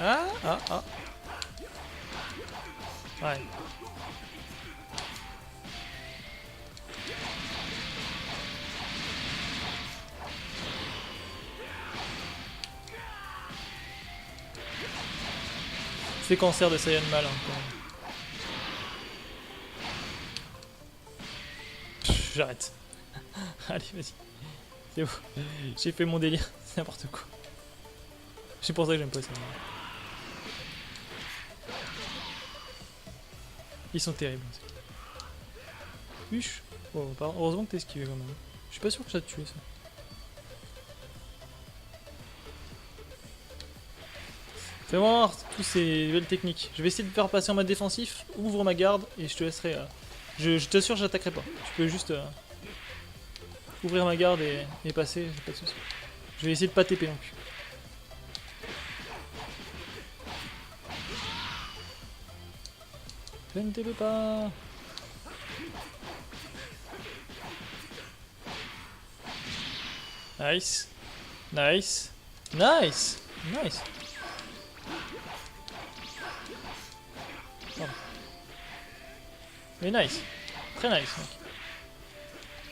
S1: Ah. Ouais. C'est cancer de Saiyan mal hein, quand même. J'arrête. Allez, vas-y. C'est bon. J'ai fait mon délire. C'est n'importe quoi. C'est pour ça que j'aime pas ça. Ils sont terribles. Huche. Oh, heureusement que t'es esquivé quand même. Je suis pas sûr que ça te tue ça. Fais-moi voir tous ces nouvelles techniques. Je vais essayer de faire passer en mode défensif, ouvre ma garde et je te laisserai. Je t'assure, j'attaquerai pas. Tu peux juste ouvrir ma garde et passer, j'ai pas de soucis. Je vais essayer de pas TP non plus. Je ne TP pas. Nice. Nice. Nice. Nice. Pardon. Mais nice. Très nice, mec.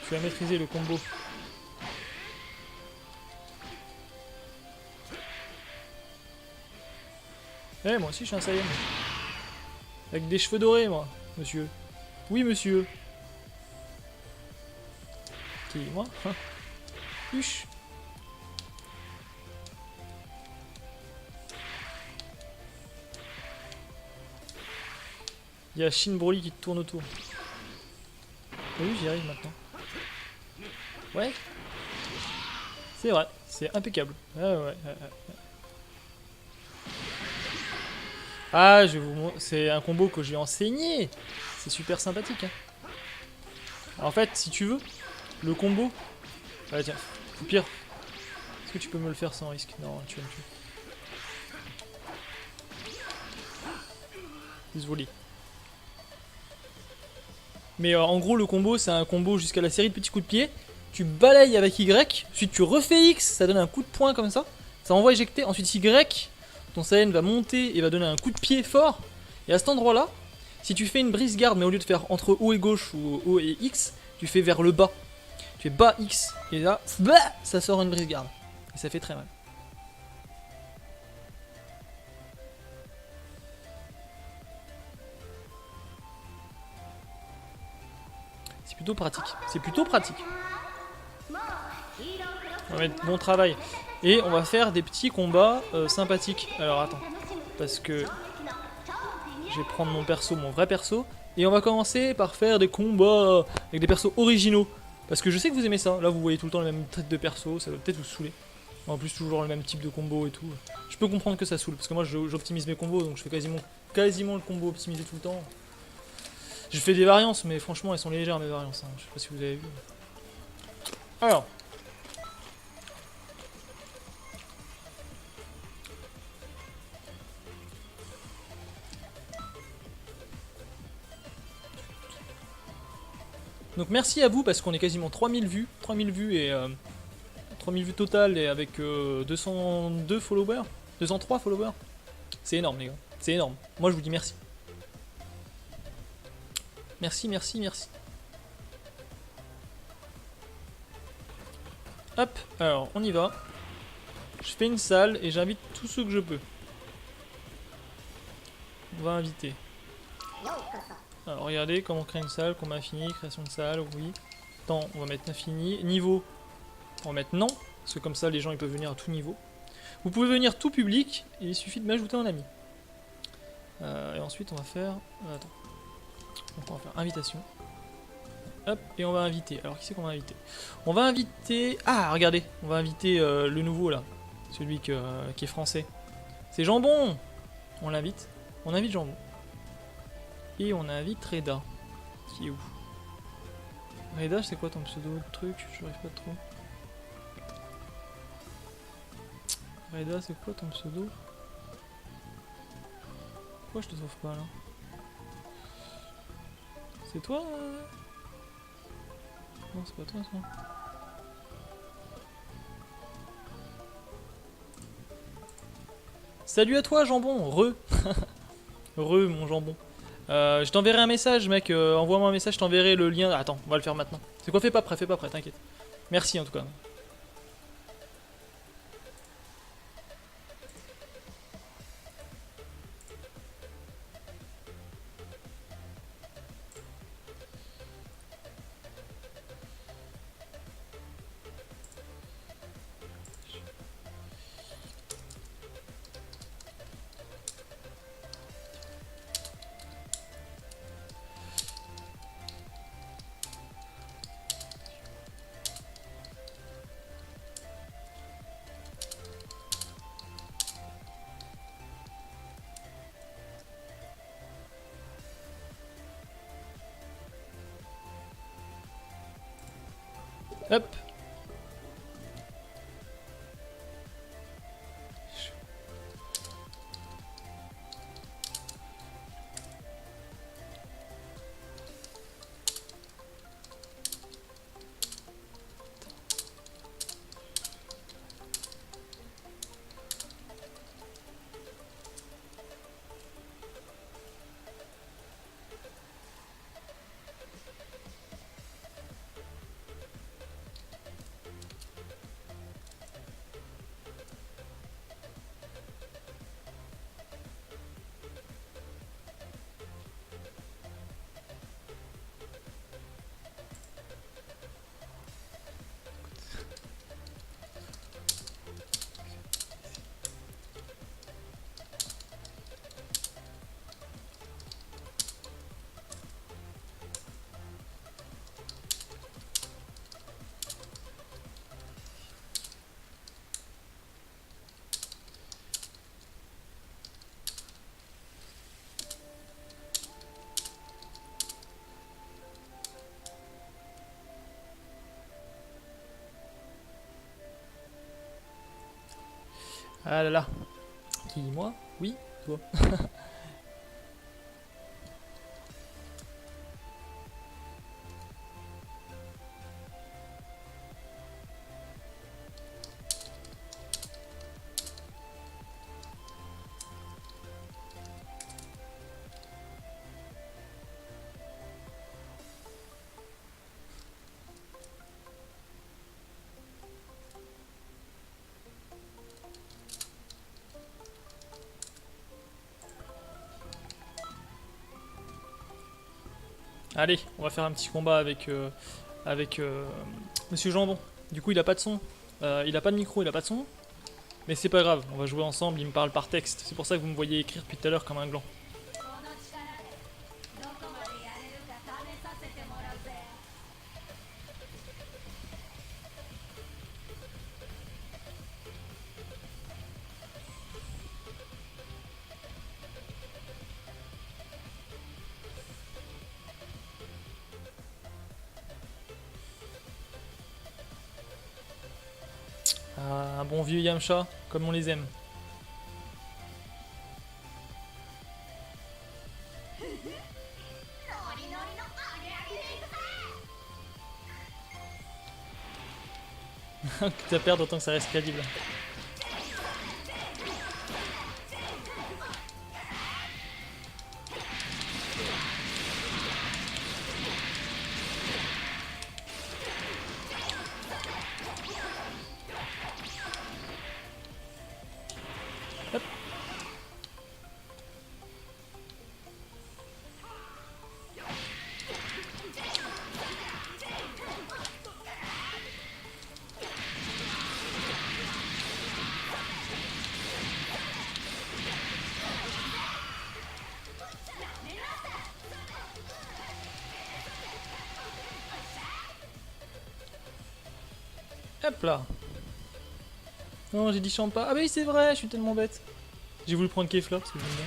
S1: Tu vas maîtriser le combo. Eh, moi aussi je suis un Saiyan. Avec des cheveux dorés, moi, monsieur. Oui, monsieur. Qui, moi? Huche. Il y a Shin Broly qui tourne autour. Oui, j'y arrive maintenant. Ouais. C'est vrai, c'est impeccable. Ouais. Ah, je vais vous montrer. C'est un combo que j'ai enseigné. C'est super sympathique. Hein. En fait, si tu veux, le combo. Ah, tiens, au pire. Est-ce que tu peux me le faire sans risque? Non, tu vas me tuer. Désolé. Mais en gros, le combo, c'est un combo jusqu'à la série de petits coups de pied. Tu balayes avec Y, ensuite tu refais X, ça donne un coup de poing comme ça. Ça envoie éjecter, ensuite Y, ton Saiyan va monter et va donner un coup de pied fort. Et à cet endroit-là, si tu fais une brise garde, mais au lieu de faire entre haut et gauche ou haut et X, tu fais vers le bas. Tu fais bas X, et là, ça sort une brise garde. Et ça fait très mal. C'est plutôt pratique. C'est plutôt pratique. On va mettre bon travail. Et on va faire des petits combats sympathiques. Alors attends. Parce que je vais prendre mon perso, mon vrai perso. Et on va commencer par faire des combats avec des persos originaux. Parce que je sais que vous aimez ça. Là, vous voyez tout le temps les mêmes traites de persos, ça va peut-être vous saouler. En plus, toujours le même type de combo et tout. Je peux comprendre que ça saoule, parce que moi j'optimise mes combos, donc je fais quasiment le combo optimisé tout le temps. J'ai fait des variances, mais franchement, elles sont légères mes variances. Hein. Je sais pas si vous avez vu. Alors. Donc merci à vous parce qu'on est quasiment 3000 vues. 3000 vues et 3000 vues totales et avec 202 followers. 203 followers. C'est énorme les gars. C'est énorme. Moi je vous dis merci. Merci, merci, merci. Hop, alors on y va. Je fais une salle et j'invite tous ceux que je peux. On va inviter. Alors regardez comment on crée une salle, combien infini, création de salle, oui. Temps, on va mettre infini. Niveau, on va mettre non, parce que comme ça les gens ils peuvent venir à tout niveau. Vous pouvez venir tout public, et il suffit de m'ajouter en ami. Et ensuite on va faire... attends. Donc on va faire invitation. Hop, et on va inviter. Alors qui c'est qu'on va inviter? On va inviter... Ah, regardez, on va inviter le nouveau là. Celui qui est français. C'est Jambon. On l'invite. On invite Jambon. Et on invite Reda. Qui est où? Reda, c'est quoi ton pseudo de truc? Je n'arrive pas trop. Reda, c'est quoi ton pseudo? Pourquoi je te trouve pas là? C'est toi Non, c'est pas toi ça. Salut à toi, Jambon. Re. Re, mon Jambon. Je t'enverrai un message, mec. Envoie-moi un message, je t'enverrai le lien. Attends, on va le faire maintenant. C'est quoi? Fais pas prêt, t'inquiète. Merci en tout cas. Hop. Ah là là. Qui, moi? Oui, toi. Allez, on va faire un petit combat avec Monsieur Jambon. Du coup, il a pas de son, il a pas de micro, il a pas de son. Mais c'est pas grave, on va jouer ensemble, il me parle par texte. C'est pour ça que vous me voyez écrire depuis tout à l'heure comme un gland. Ah, un bon vieux Yamcha, comme on les aime. Quitte à perdre autant que ça reste crédible. Hop. Hop là. Non, j'ai dit Champa. Ah bah oui, c'est vrai, je suis tellement bête. J'ai voulu prendre Kefla parce que j'aime bien.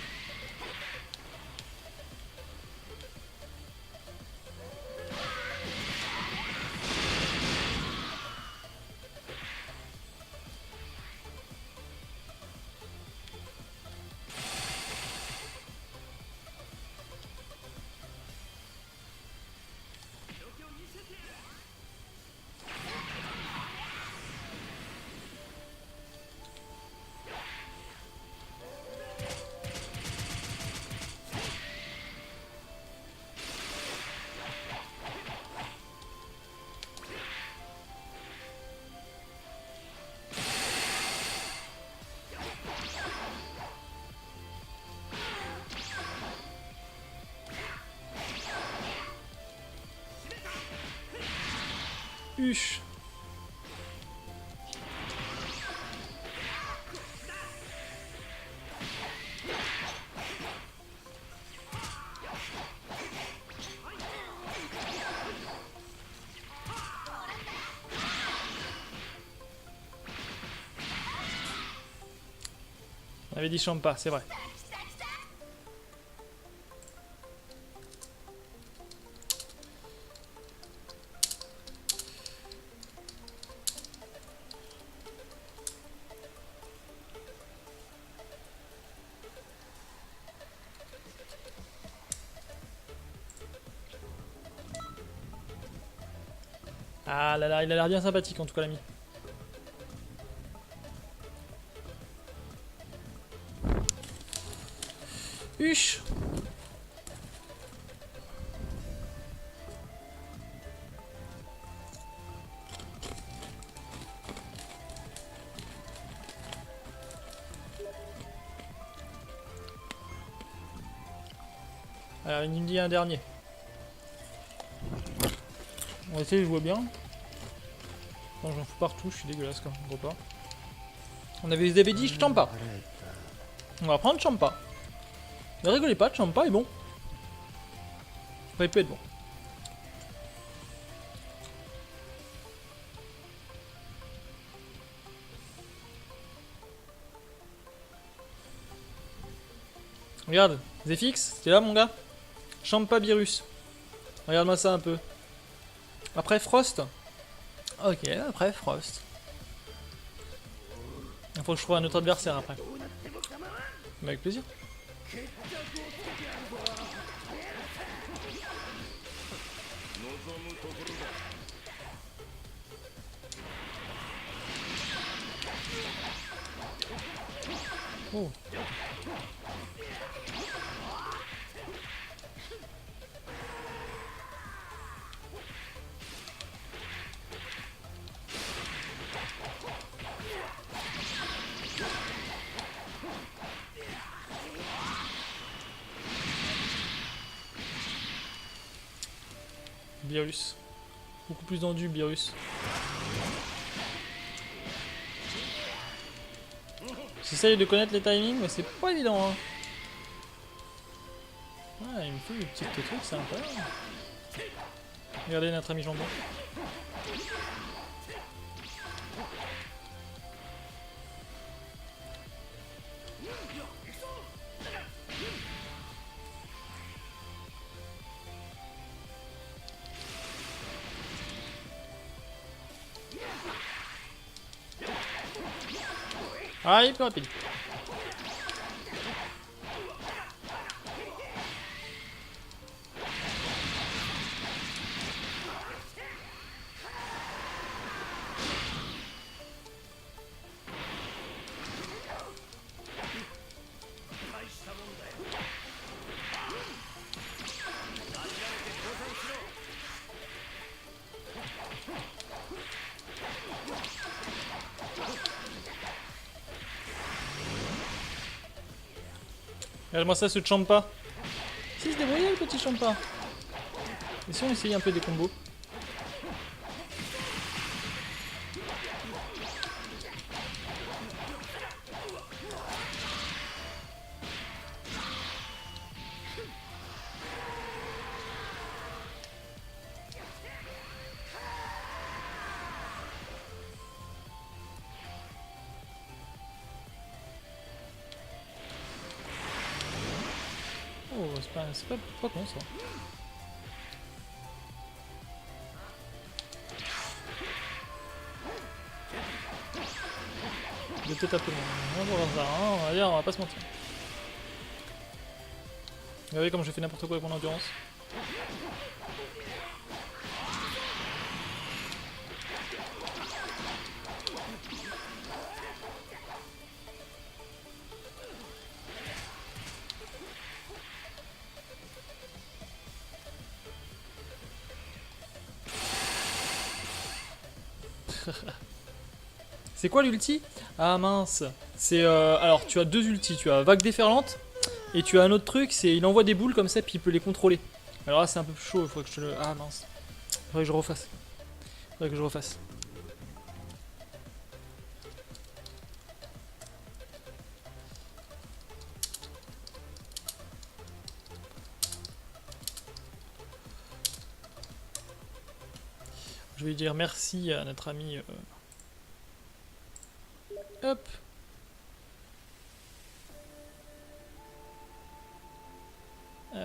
S1: Huche. On avait dit Champa, c'est vrai. Ah là là, il a l'air bien sympathique en tout cas l'ami. Huche. Alors il me dit un dernier. On va essayer, je vois bien. Non, j'en fous partout, je suis dégueulasse quand même, gros pas. Ils avaient dit Champa. On va prendre Champa. Ne rigolez pas, Champa est bon. Enfin, il peut être bon. Regarde, Zephyx, t'es là mon gars? Champa Virus. Regarde-moi ça un peu. Après Frost. Ok, après Frost. Il faut que je trouve un autre adversaire après. Mais avec plaisir. Oh. Virus. Beaucoup plus tendu, Virus. J'essaye de connaître les timings, mais c'est pas évident. Hein. Ouais, il me fait des petits trucs, c'est incroyable. Regardez notre ami Jambon. Ah, il est plus rapide. Regarde-moi ça, ce Champa. Si, il se débrouillait le petit Champa. Et si on essayait un peu des combos? Oh, c'est pas con ça. Il est peut-être un peu moins. On va voir ça, hein, on va dire, on va pas se mentir. Regardez comme j'ai fait n'importe quoi avec mon endurance. C'est quoi l'ulti? Ah mince. C'est alors tu as deux ultis, tu as vague déferlante et tu as un autre truc, c'est il envoie des boules comme ça puis il peut les contrôler. Alors là c'est un peu chaud, il faudrait que je le... Ah mince. Faudrait que je refasse. Faudrait que je refasse. Je vais dire merci à notre ami... Hop. Hop.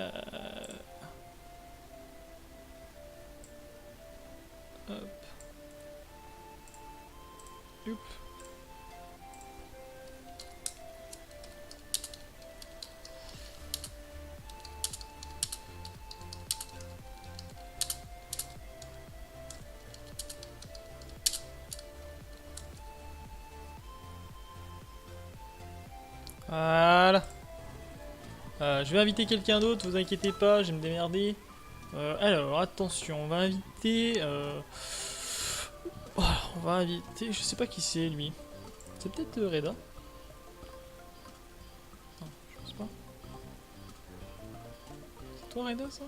S1: Hop. Voilà. Je vais inviter quelqu'un d'autre, vous inquiétez pas, je vais me démerder. Alors, attention, on va inviter... oh, on va inviter... Je sais pas qui c'est, lui. C'est peut-être Reda. Non, je pense pas. C'est toi, Reda, ça?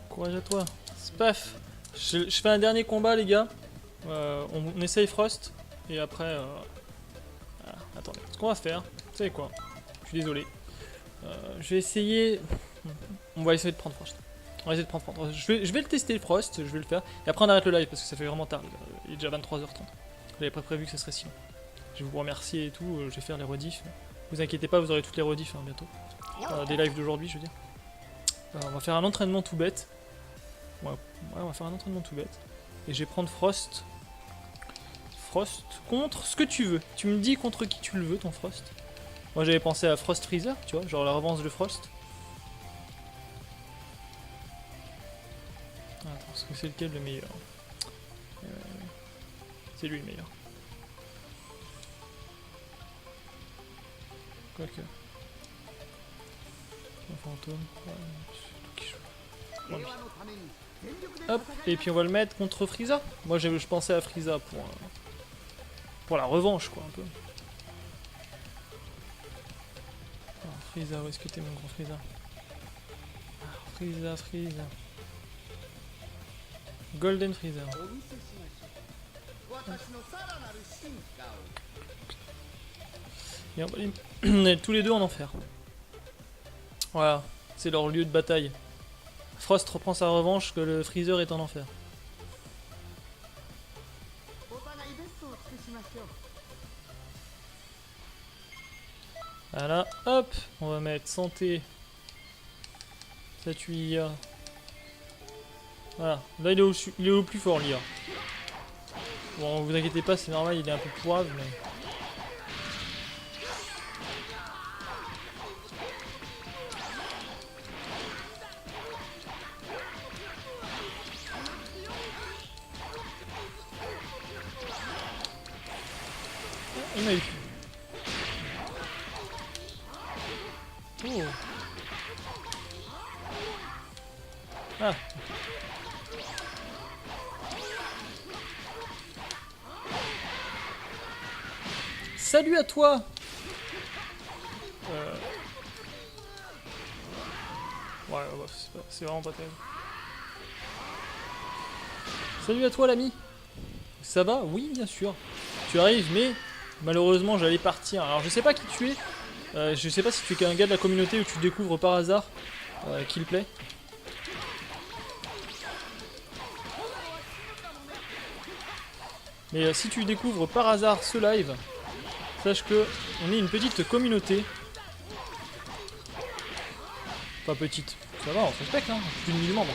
S1: Courage à toi. Spaf. Je fais un dernier combat, les gars. On essaye Frost. Et après... voilà. Attendez. Ce qu'on va faire... Vous savez quoi? Je suis désolé. Je vais essayer... On va essayer de prendre Frost. On va essayer de prendre Frost. Je vais le tester, le Frost. Je vais le faire. Et après, on arrête le live parce que ça fait vraiment tard. Il est déjà 23h30. J'avais pas prévu que ce serait si long. Je vais vous remercier et tout. Je vais faire les rediffs. Vous inquiétez pas, vous aurez toutes les rediffs hein, bientôt. Des lives d'aujourd'hui, je veux dire. On va faire un entraînement tout bête. Ouais, on va faire un entraînement tout bête. Et je vais prendre Frost. Frost contre ce que tu veux. Tu me dis contre qui tu le veux, ton Frost. Moi j'avais pensé à Frost Freezer, tu vois, genre la revanche de Frost. Attends, est-ce que c'est lequel le meilleur? C'est lui le meilleur. Quoique. Un fantôme. Ouais, c'est tout qui joue. Ouais, hop, et puis on va le mettre contre Frieza. Moi je pensais à Frieza pour la revanche quoi un peu. Alors, Frieza, où est-ce que t'es mon gros Frieza? Frieza, Frieza. Golden Frieza. Et on va les mettre tous les deux en enfer. Voilà, c'est leur lieu de bataille. Frost reprend sa revanche que le Freezer est en enfer. Voilà, hop, on va mettre santé. Ça tue IA. Voilà, là il est au plus fort l'IA. Bon, vous inquiétez pas, c'est normal, il est un peu pourrave, mais... Il m'a eu. Oh. Ah. Salut à toi. Ouais, c'est vraiment pas terrible. Salut à toi l'ami. Ça va? Oui, bien sûr. Tu arrives, mais malheureusement j'allais partir. Alors je sais pas qui tu es. Je sais pas si tu es qu'un gars de la communauté ou tu découvres par hasard Killplay. Mais si tu découvres par hasard ce live, sache que on est une petite communauté. Pas petite, ça va, on se respecte, hein. Plus de 1000 membres.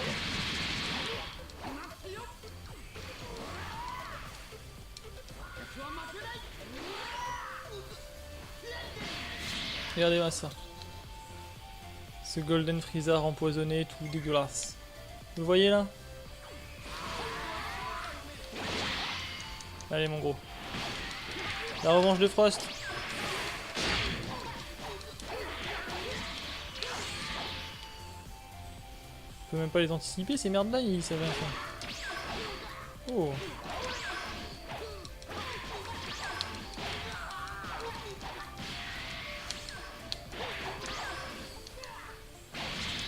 S1: Regardez-moi ça. Ce Golden Freezer empoisonné, tout dégueulasse. Vous voyez là? Allez mon gros. La revanche de Frost. Je peux même pas les anticiper, ces merdes là, ils savent rien faire. Oh.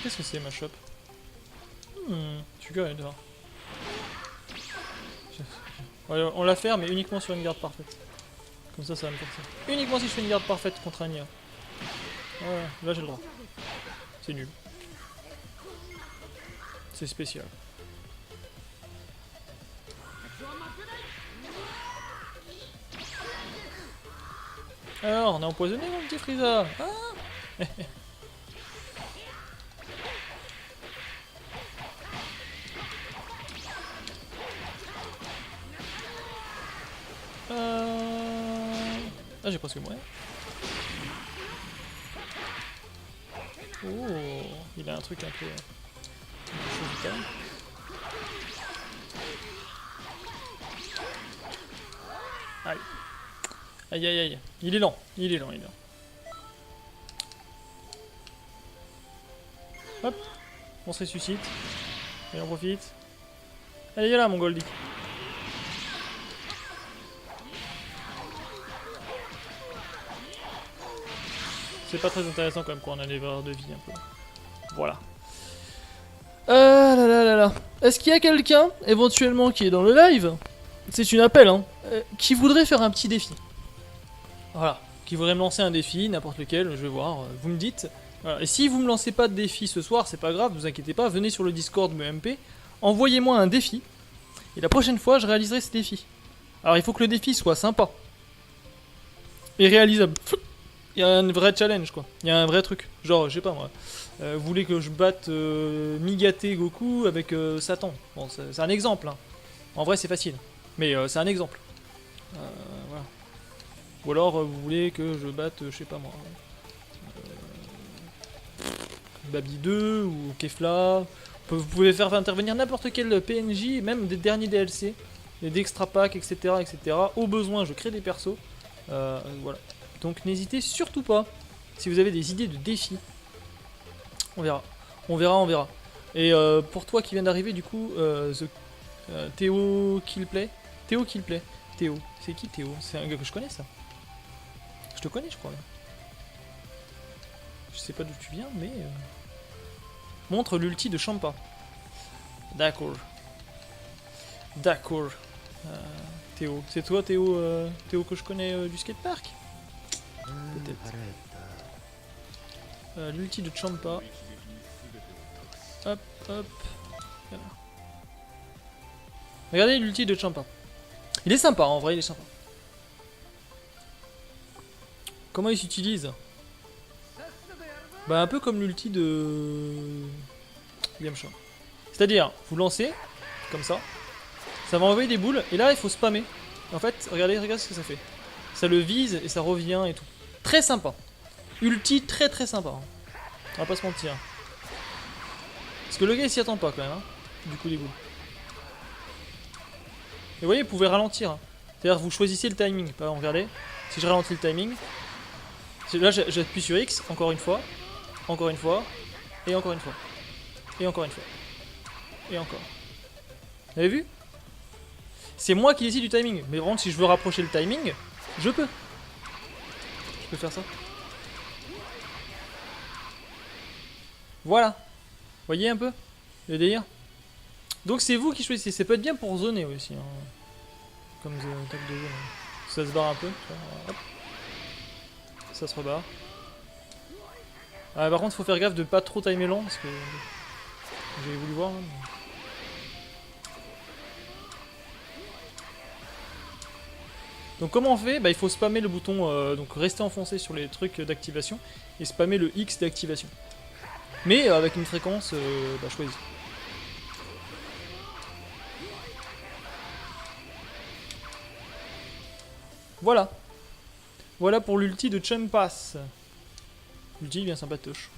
S1: Qu'est-ce que c'est ma shop? Je suis curieux de voir. Ouais, on la ferme, mais uniquement sur une garde parfaite. Comme ça va me faire ça. Uniquement si je fais une garde parfaite contre un IA. Ouais, là j'ai le droit. C'est nul. C'est spécial. Alors, on a empoisonné mon petit Frieza. Ah. Ah, j'ai presque moyen. Oh, il a un truc un peu chaud quand même. Aïe. Aïe aïe aïe. Il est lent, il est lent, il est lent. Hop, on se ressuscite. Et on profite. Allez, viens là mon Goldie. C'est pas très intéressant quand même quand on a des barres de vie un peu. Voilà. Ah là là là là. Est-ce qu'il y a quelqu'un, éventuellement, qui est dans le live? C'est une appel, hein. Qui voudrait faire un petit défi? Voilà. Qui voudrait me lancer un défi, n'importe lequel, je vais voir. Vous me dites. Voilà. Et si vous me lancez pas de défi ce soir, c'est pas grave, vous inquiétez pas. Venez sur le Discord MP. Envoyez-moi un défi. Et la prochaine fois, je réaliserai ce défi. Alors il faut que le défi soit sympa. Et réalisable. Il y a un vrai challenge quoi, il y a un vrai truc. Genre, je sais pas moi, vous voulez que je batte Migate Goku avec Satan. Bon, c'est un exemple. Hein. En vrai, c'est facile. Mais c'est un exemple. Voilà. Ou alors, vous voulez que je batte, je sais pas moi, Babi 2 ou Kefla. Vous pouvez faire intervenir n'importe quel PNJ, même des derniers DLC, des extra packs, etc., etc. Au besoin, je crée des persos. Voilà. Donc n'hésitez surtout pas, si vous avez des idées de défis. On verra. On verra, on verra. Et pour toi qui viens d'arriver, du coup, Théo Killplay. Théo Killplay. Théo. C'est qui Théo? C'est un gars que je connais ça. Je te connais, je crois. Je sais pas d'où tu viens, mais... Montre l'ulti de Champa. D'accord. D'accord. Théo. C'est toi Théo, Théo que je connais du skatepark? Peut-être. L'ulti de Champa. Hop, hop. Voilà. Regardez l'ulti de Champa. Il est sympa, en vrai, il est sympa. Comment il s'utilise? Bah un peu comme l'ulti de Yamcha. C'est-à-dire, vous lancez, comme ça va envoyer des boules, et là il faut spammer. En fait, regardez ce que ça fait. Ça le vise et ça revient et tout. Très sympa. Ulti très très sympa. Hein. On va pas se mentir. Parce que le gars il s'y attend pas quand même. Hein. Du coup des boules. Et vous voyez, vous pouvez ralentir. Hein. C'est-à-dire vous choisissez le timing. Par exemple, regardez. Si je ralentis le timing. Là j'appuie sur X, encore une fois. Encore une fois. Et encore une fois. Et encore une fois. Et encore. Vous avez vu? C'est moi qui décide du timing. Mais vraiment, si je veux rapprocher le timing, je peux. Je peux faire ça. Voilà. Voyez un peu le délire. Donc c'est vous qui choisissez. Ça peut être bien pour zoner aussi. Hein. Comme top de zone. Ça se barre un peu. Hop. Ça se rebarre. Ah, par contre, faut faire gaffe de pas trop timer lent parce que j'avais voulu voir. Hein, mais... Donc comment on fait? Bah, il faut spammer le bouton, donc rester enfoncé sur les trucs d'activation et spammer le X d'activation. Mais avec une fréquence choisie. Voilà. Voilà pour l'ulti de Chun-Pass. L'ulti bien sympatoche.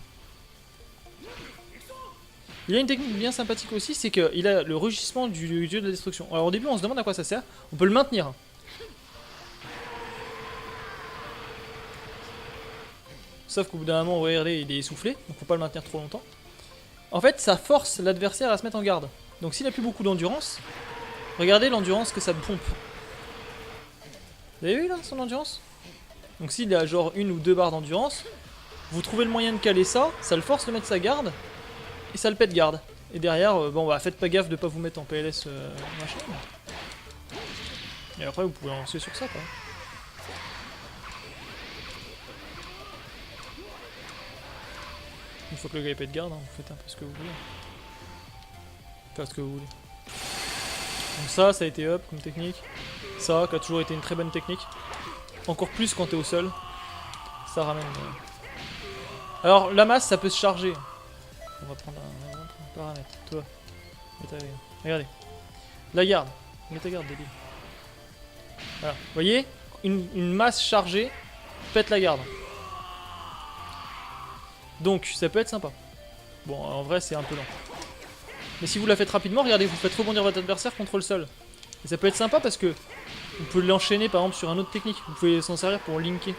S1: Il a une technique bien sympathique aussi, c'est qu'il a le rugissement du dieu de la destruction. Alors au début on se demande à quoi ça sert. On peut le maintenir. Sauf qu'au bout d'un moment, regardez, il est essoufflé, donc faut pas le maintenir trop longtemps. En fait, ça force l'adversaire à se mettre en garde. Donc s'il a plus beaucoup d'endurance, regardez l'endurance que ça pompe. Vous avez vu là, son endurance? Donc s'il a genre 1 ou 2 barres d'endurance, vous trouvez le moyen de caler ça, ça le force de mettre sa garde, et ça le pète garde. Et derrière, bon bah faites pas gaffe de pas vous mettre en PLS machin. Et après vous pouvez lancer sur ça quoi. Une fois que le gars est pète garde, hein, vous faites un peu ce que vous voulez. Faire ce que vous voulez. Donc ça a été up comme technique. Ça qui a toujours été une très bonne technique. Encore plus quand t'es au sol. Ça ramène. Alors la masse ça peut se charger. On va prendre un paramètre. Toi. Mets ta garde. Regardez. La garde. Mets ta garde débile. Voilà. Vous voyez, une masse chargée pète la garde. Donc ça peut être sympa. Bon en vrai c'est un peu lent. Mais si vous la faites rapidement, regardez, vous faites rebondir votre adversaire contre le sol. Et ça peut être sympa parce que vous pouvez l'enchaîner par exemple sur une autre technique. Vous pouvez s'en servir pour linker.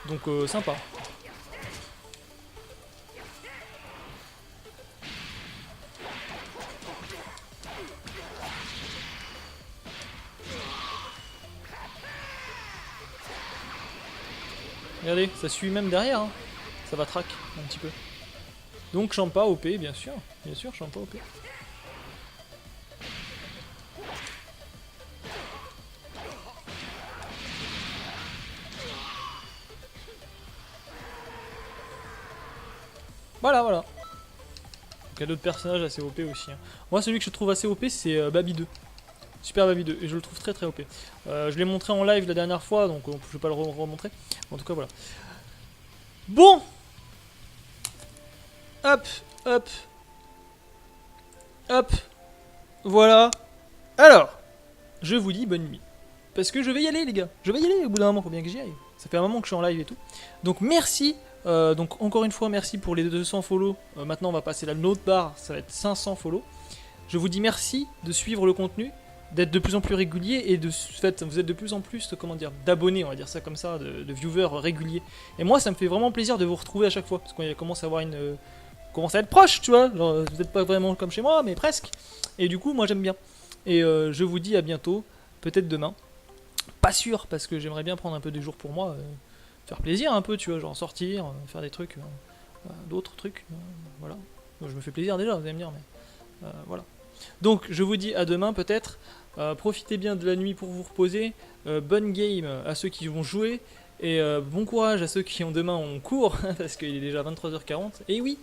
S1: Donc sympa. Regardez, ça suit même derrière. Hein. Ça va track un petit peu. Donc Champa OP, bien sûr. Bien sûr, Champa OP. Voilà, voilà. Donc il y a d'autres personnages assez OP aussi. Hein. Moi, celui que je trouve assez OP, c'est Baby 2. Super Baby 2. Et je le trouve très très OP. Je l'ai montré en live la dernière fois, donc je vais pas le remontrer. En tout cas, voilà. Bon! Hop, hop. Hop. Voilà. Alors, je vous dis bonne nuit. Parce que je vais y aller, les gars. Je vais y aller au bout d'un moment, faut bien que j'y aille. Ça fait un moment que je suis en live et tout. Donc merci. Donc encore une fois, merci pour les 200 follow. Maintenant, on va passer la note barre. Ça va être 500 follow. Je vous dis merci de suivre le contenu, d'être de plus en plus régulier et de fait, vous êtes de plus en plus, comment dire, d'abonnés, on va dire ça comme ça, de viewers réguliers. Et moi, ça me fait vraiment plaisir de vous retrouver à chaque fois. Parce qu'on commence à avoir une... commence à être proche, tu vois. Genre, vous n'êtes pas vraiment comme chez moi, mais presque. Et du coup, moi, j'aime bien. Et je vous dis à bientôt. Peut-être demain. Pas sûr, parce que j'aimerais bien prendre un peu de jours pour moi. Faire plaisir un peu, tu vois, genre sortir, faire des trucs, d'autres trucs, voilà. Je me fais plaisir déjà, vous allez me dire, mais voilà. Donc, je vous dis à demain peut-être. Profitez bien de la nuit pour vous reposer. Bonne game à ceux qui vont jouer. Et bon courage à ceux qui ont demain en cours, parce qu'il est déjà 23h40. Et oui,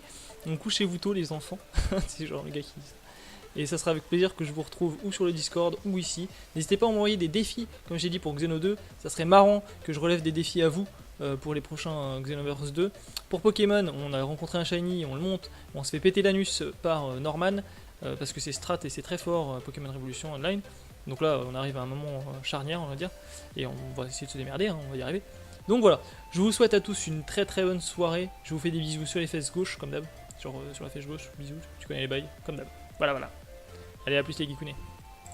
S1: donc couchez-vous tôt les enfants. C'est genre le gars qui dit ça. Et ça sera avec plaisir que je vous retrouve ou sur le Discord ou ici. N'hésitez pas à m'envoyer des défis, comme j'ai dit pour Xeno 2. Ça serait marrant que je relève des défis à vous pour les prochains Xenoverse 2. Pour Pokémon, on a rencontré un Shiny, on le monte, on se fait péter l'anus par Norman, parce que c'est strat et c'est très fort Pokémon Révolution Online. Donc là, on arrive à un moment charnière, on va dire, et on va essayer de se démerder, hein, on va y arriver. Donc voilà, je vous souhaite à tous une très très bonne soirée. Je vous fais des bisous sur les fesses gauches, comme d'hab. Sur la fesse gauche, bisous, tu connais les bails, comme d'hab. Voilà, voilà. Allez, à plus les geekounets.